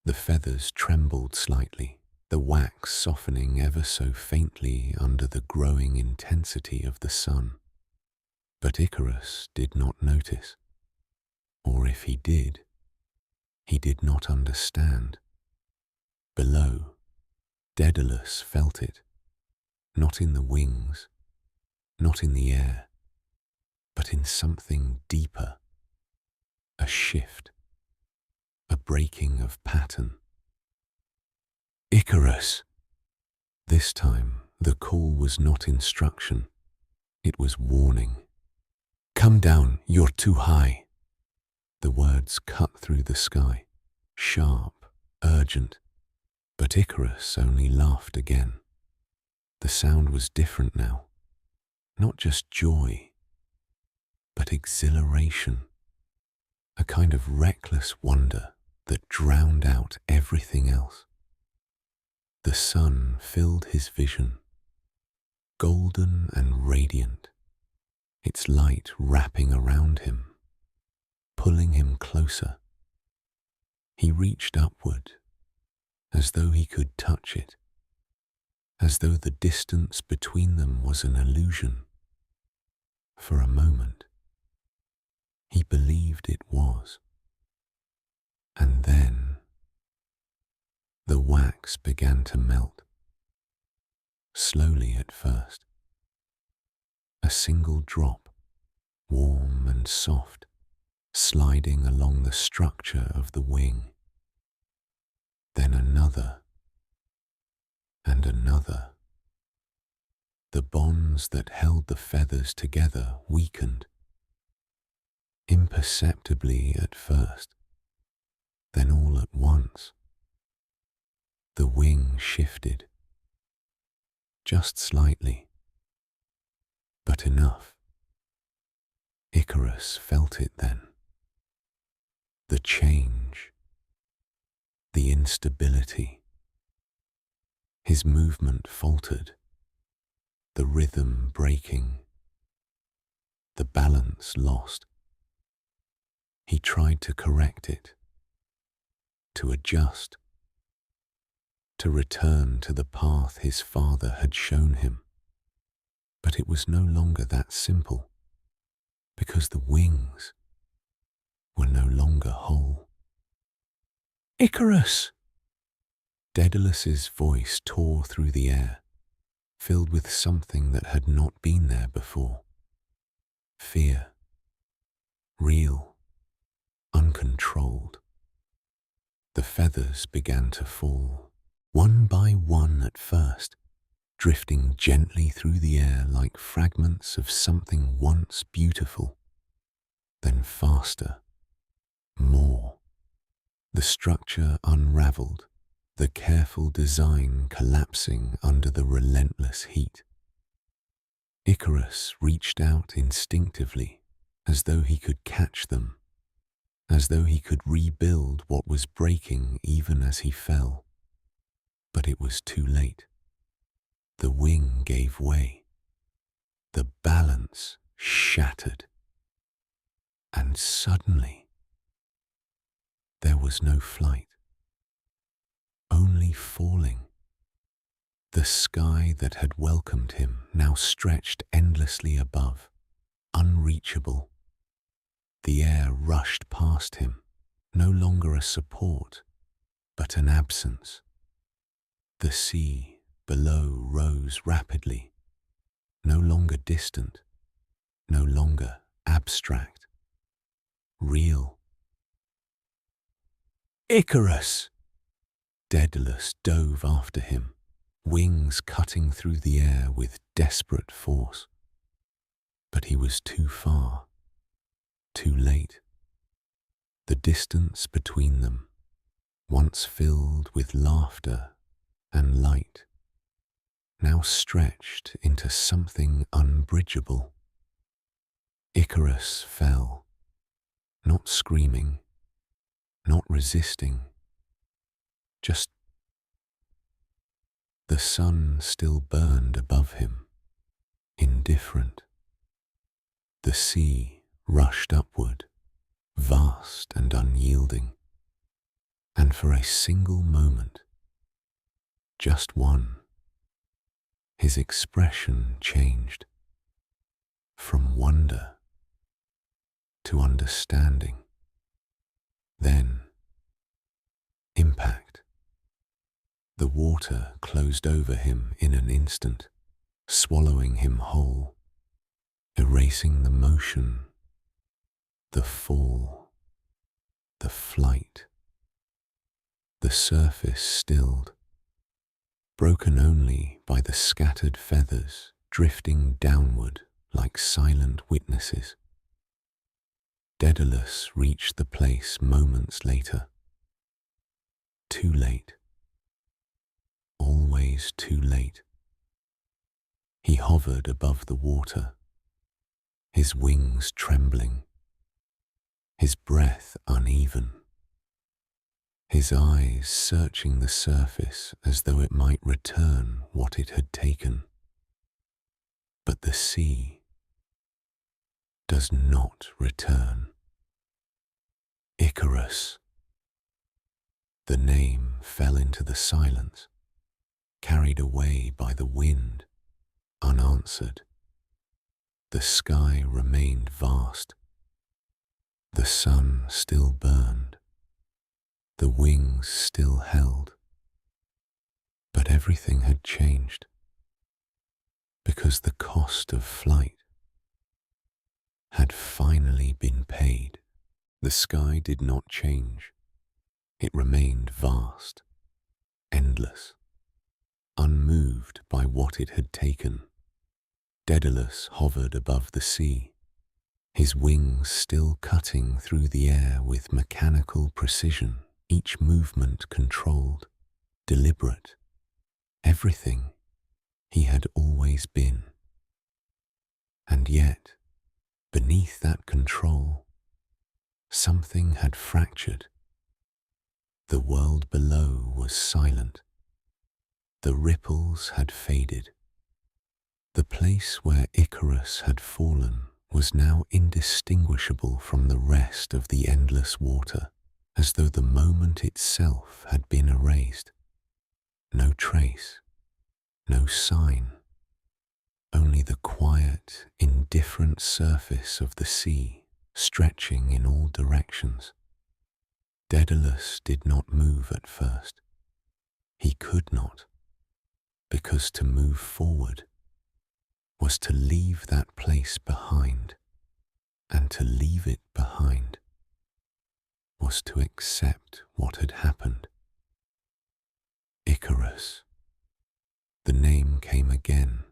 The feathers trembled slightly, the wax softening ever so faintly under the growing intensity of the sun. But Icarus did not notice, or if he did not understand. Below, Daedalus felt it, not in the wings, not in the air, but in something deeper, a shift, a breaking of pattern. "Icarus!" This time, the call was not instruction, it was warning. "Come down, you're too high." The words cut through the sky, sharp, urgent, but Icarus only laughed again. The sound was different now, not just joy, but exhilaration, a kind of reckless wonder that drowned out everything else. The sun filled his vision, golden and radiant, its light wrapping around him, pulling him closer. He reached upward, as though he could touch it, as though the distance between them was an illusion. For a moment, he believed it was. And then The wax began to melt, slowly at first. A single drop, warm and soft, sliding along the structure of the wing. Then another, and another. The bonds that held the feathers together weakened, imperceptibly at first. Then all at once, the wing shifted, just slightly, but enough. Icarus felt it then. The change, the instability. His movement faltered, the rhythm breaking, the balance lost. He tried to correct it, to adjust, to return to the path his father had shown him. But it was no longer that simple, because the wings were no longer whole. Icarus! Daedalus's voice tore through the air, filled with something that had not been there before. Fear. Real. Uncontrolled. The feathers began to fall, one by one at first, drifting gently through the air like fragments of something once beautiful. Then faster. More. The structure unraveled, the careful design collapsing under the relentless heat. Icarus reached out instinctively, as though he could catch them, as though he could rebuild what was breaking even as he fell. But it was too late. The wing gave way. The balance shattered. And suddenly, there was no flight, only falling. The sky that had welcomed him now stretched endlessly above, unreachable. The air rushed past him, no longer a support, but an absence. The sea below rose rapidly, no longer distant, no longer abstract, real. Icarus! Daedalus dove after him, wings cutting through the air with desperate force. But he was too far, too late. The distance between them, once filled with laughter and light, now stretched into something unbridgeable. Icarus fell, not screaming, not resisting, just. The sun still burned above him, indifferent. The sea rushed upward, vast and unyielding, and for a single moment, just one, his expression changed from wonder to understanding, then impact. The water closed over him in an instant, swallowing him whole, erasing the motion, the fall, the flight. The surface stilled, broken only by the scattered feathers drifting downward like silent witnesses. Daedalus reached the place moments later. Too late. Always too late. He hovered above the water, his wings trembling, his breath uneven, his eyes searching the surface as though it might return what it had taken. But the sea does not return. Icarus. The name fell into the silence, carried away by the wind, unanswered. The sky remained vast. The sun still burned. The wings still held, But everything had changed, because the cost of flight had finally been paid. The sky did not change. It remained vast, endless, unmoved by what it had taken. Daedalus hovered above the sea, his wings still cutting through the air with mechanical precision, each movement controlled, deliberate, everything he had always been. And yet, beneath that control, something had fractured. The world below was silent. The ripples had faded. The place where Icarus had fallen was now indistinguishable from the rest of the endless water, as though the moment itself had been erased. No trace, no sign, only the quiet, indifferent surface of the sea stretching in all directions. Daedalus did not move at first. He could not, because to move forward was to leave that place behind, and to leave it behind was to accept what had happened. Icarus. The name came again,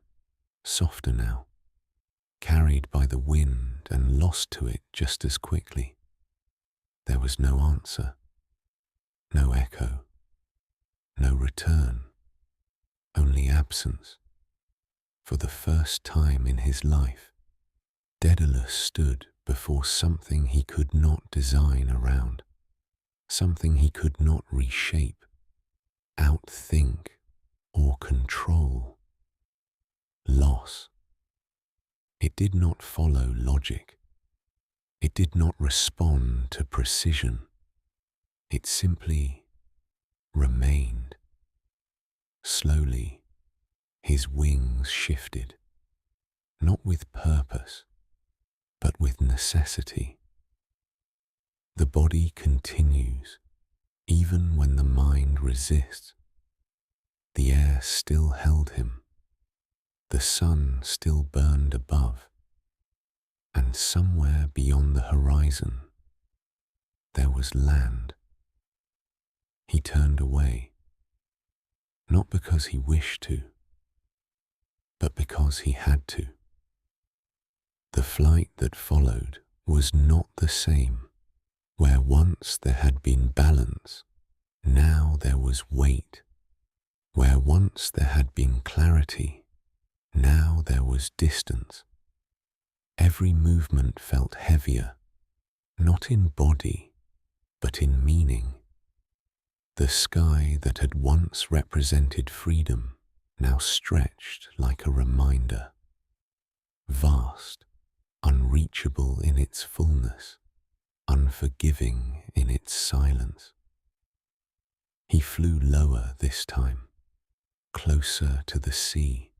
softer now, carried by the wind and lost to it just as quickly. There was no answer, no echo, no return, only absence. For the first time in his life, Daedalus stood before something he could not design around, something he could not reshape, outthink, or control. Loss. It did not follow logic. It did not respond to precision. It simply remained. Slowly, his wings shifted, not with purpose, but with necessity. The body continues, even when the mind resists. The air still held him. The sun still burned above. And somewhere beyond the horizon, there was land. He turned away, not because he wished to, but because he had to. The flight that followed was not the same. Where once there had been balance, now there was weight. Where once there had been clarity, now there was distance. Every movement felt heavier, not in body, but in meaning. The sky that had once represented freedom now stretched like a reminder, vast, unreachable in its fullness, unforgiving in its silence. He flew lower this time, closer to the sea,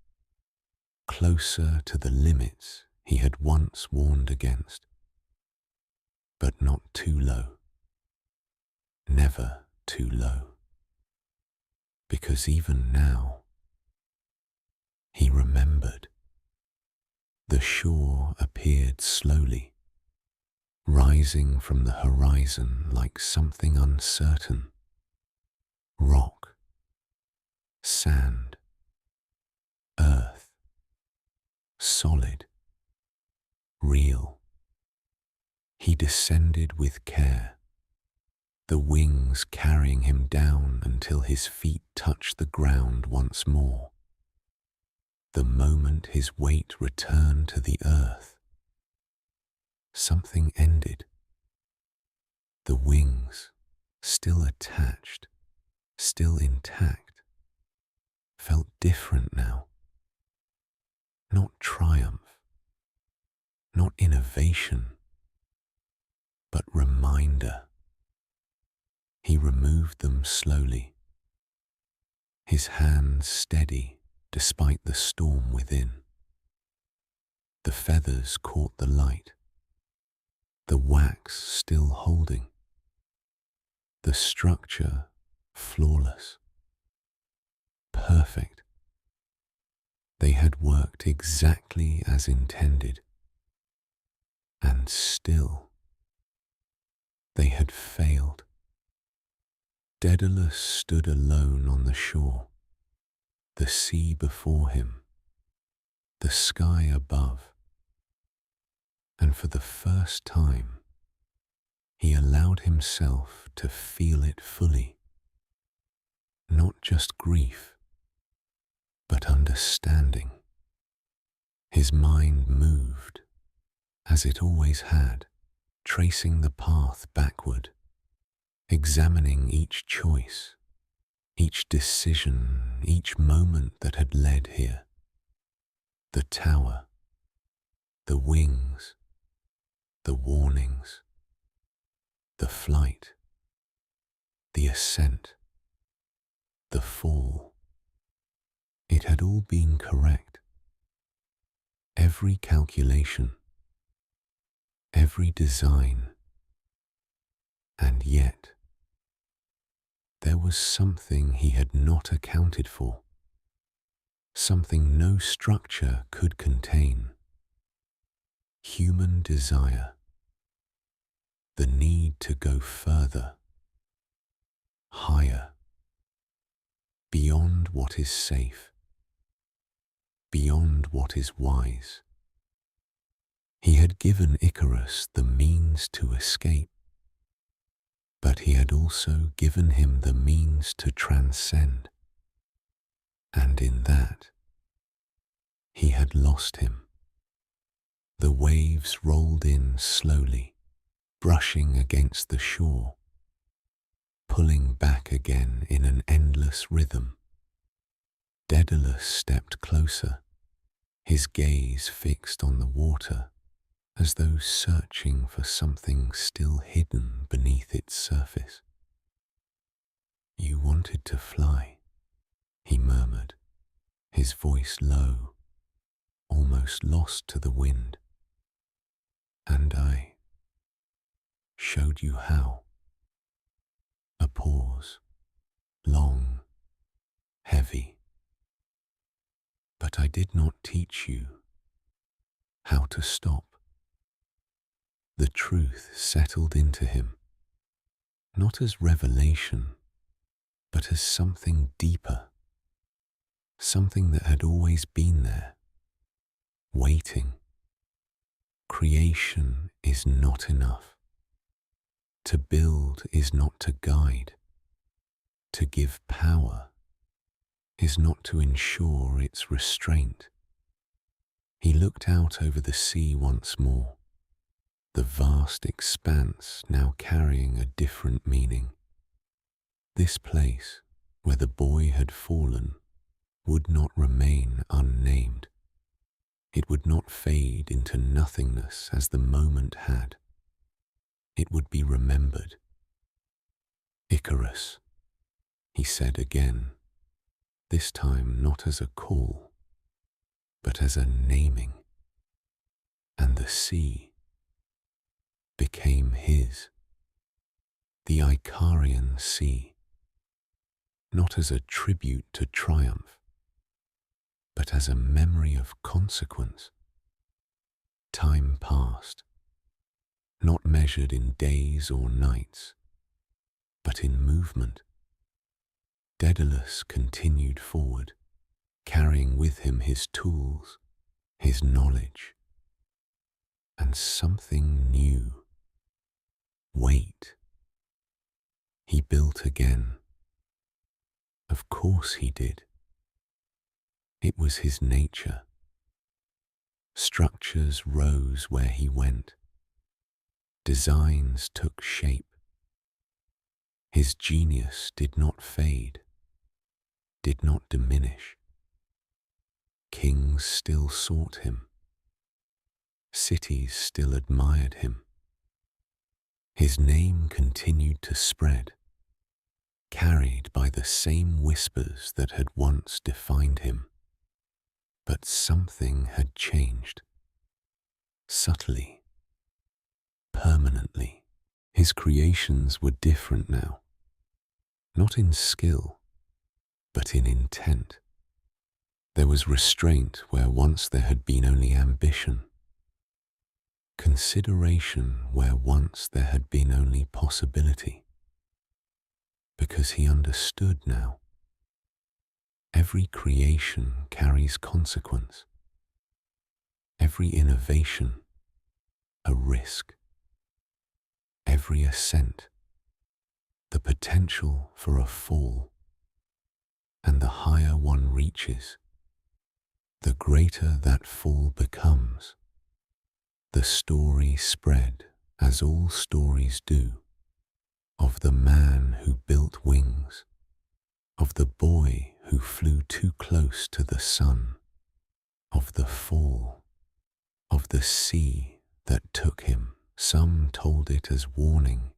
closer to the limits he had once warned against, but not too low, never too low, because even now he remembered. The shore appeared slowly, rising from the horizon like something uncertain. Rock, sand, earth, solid, real. He descended with care, the wings carrying him down until his feet touched the ground once more. The moment his weight returned to the earth, something ended. The wings, still attached, still intact, felt different now. Not triumph, not innovation, but reminder. He removed them slowly, his hands steady despite the storm within. The feathers caught the light, the wax still holding, the structure flawless, perfect. They had worked exactly as intended, and still they had failed. Daedalus stood alone on the shore, the sea before him, the sky above, and for the first time he allowed himself to feel it fully. Not just grief, but understanding. His mind moved, as it always had, tracing the path backward, examining each choice, each decision, each moment that had led here. The tower, the wings, the warnings, the flight, the ascent, the fall. It had all been correct. Every calculation, every design, and yet there was something he had not accounted for, something no structure could contain. Human desire, the need to go further, higher, beyond what is safe, beyond what is wise. He had given Icarus the means to escape, but he had also given him the means to transcend, and in that, he had lost him. The waves rolled in slowly, brushing against the shore, pulling back again in an endless rhythm. Daedalus stepped closer, his gaze fixed on the water, as though searching for something still hidden beneath its surface. "You wanted to fly," he murmured, his voice low, almost lost to the wind. "And I showed you how." A pause, long, heavy. "But I did not teach you how to stop." The truth settled into him, not as revelation, but as something deeper, something that had always been there, waiting. Creation is not enough. To build is not to guide. To give power is not to ensure its restraint. He looked out over the sea once more, the vast expanse now carrying a different meaning. This place, where the boy had fallen, would not remain unnamed. It would not fade into nothingness as the moment had. It would be remembered. "Icarus," he said again, this time not as a call, but as a naming. And the sea became his, the Icarian sea, not as a tribute to triumph, but as a memory of consequence. Time passed, not measured in days or nights, but in movement. Daedalus continued forward, carrying with him his tools, his knowledge, and something new. Wait. He built again. Of course he did. It was his nature. Structures rose where he went. Designs took shape. His genius did not fade, did not diminish. Kings still sought him. Cities still admired him. His name continued to spread, carried by the same whispers that had once defined him. But something had changed. Subtly, permanently. His creations were different now. Not in skill, but in intent. There was restraint where once there had been only ambition, consideration where once there had been only possibility. Because he understood now. Every creation carries consequence. Every innovation, a risk. Every ascent, the potential for a fall. And the higher one reaches, the greater that fall becomes. The story spread, as all stories do, of the man who built wings, of the boy who flew too close to the sun, of the fall, of the sea that took him. Some told it as warning,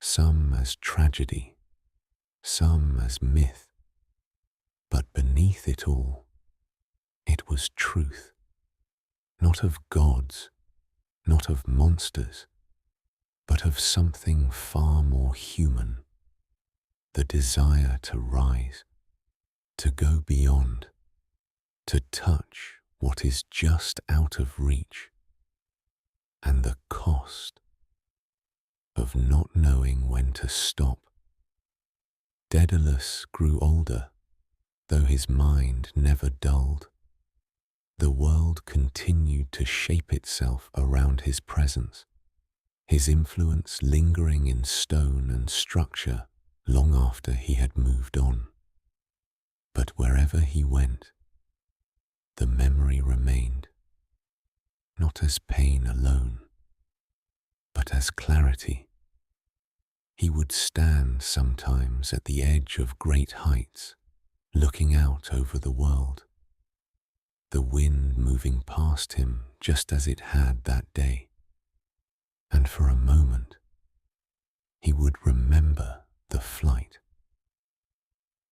some as tragedy, some as myth. But beneath it all, it was truth, not of gods, not of monsters, but of something far more human, the desire to rise, to go beyond, to touch what is just out of reach, and the cost of not knowing when to stop. Daedalus grew older, though his mind never dulled. The world continued to shape itself around his presence, his influence lingering in stone and structure long after he had moved on. But wherever he went, the memory remained, not as pain alone, but as clarity. He would stand sometimes at the edge of great heights, looking out over the world, the wind moving past him just as it had that day. And for a moment, he would remember the flight,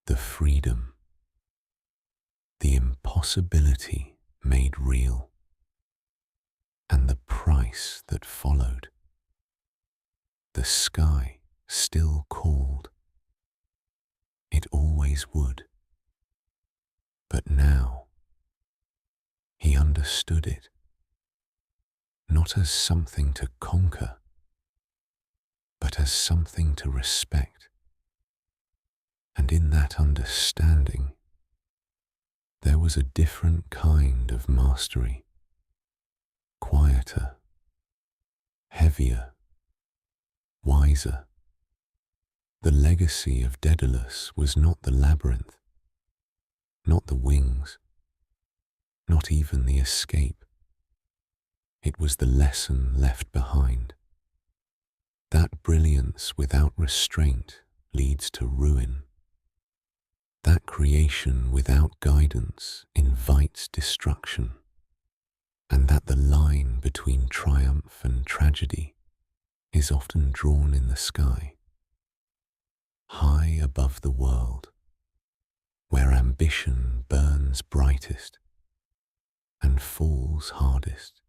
the freedom, the impossibility made real, and the price that followed. The sky still called. It always would. But now, he understood it, not as something to conquer, but as something to respect. And in that understanding, there was a different kind of mastery, quieter, heavier, wiser. The legacy of Daedalus was not the labyrinth, not the wings, not even the escape. It was the lesson left behind. That brilliance without restraint leads to ruin. That creation without guidance invites destruction. And that the line between triumph and tragedy is often drawn in the sky, high above the world, where ambition burns brightest and falls hardest.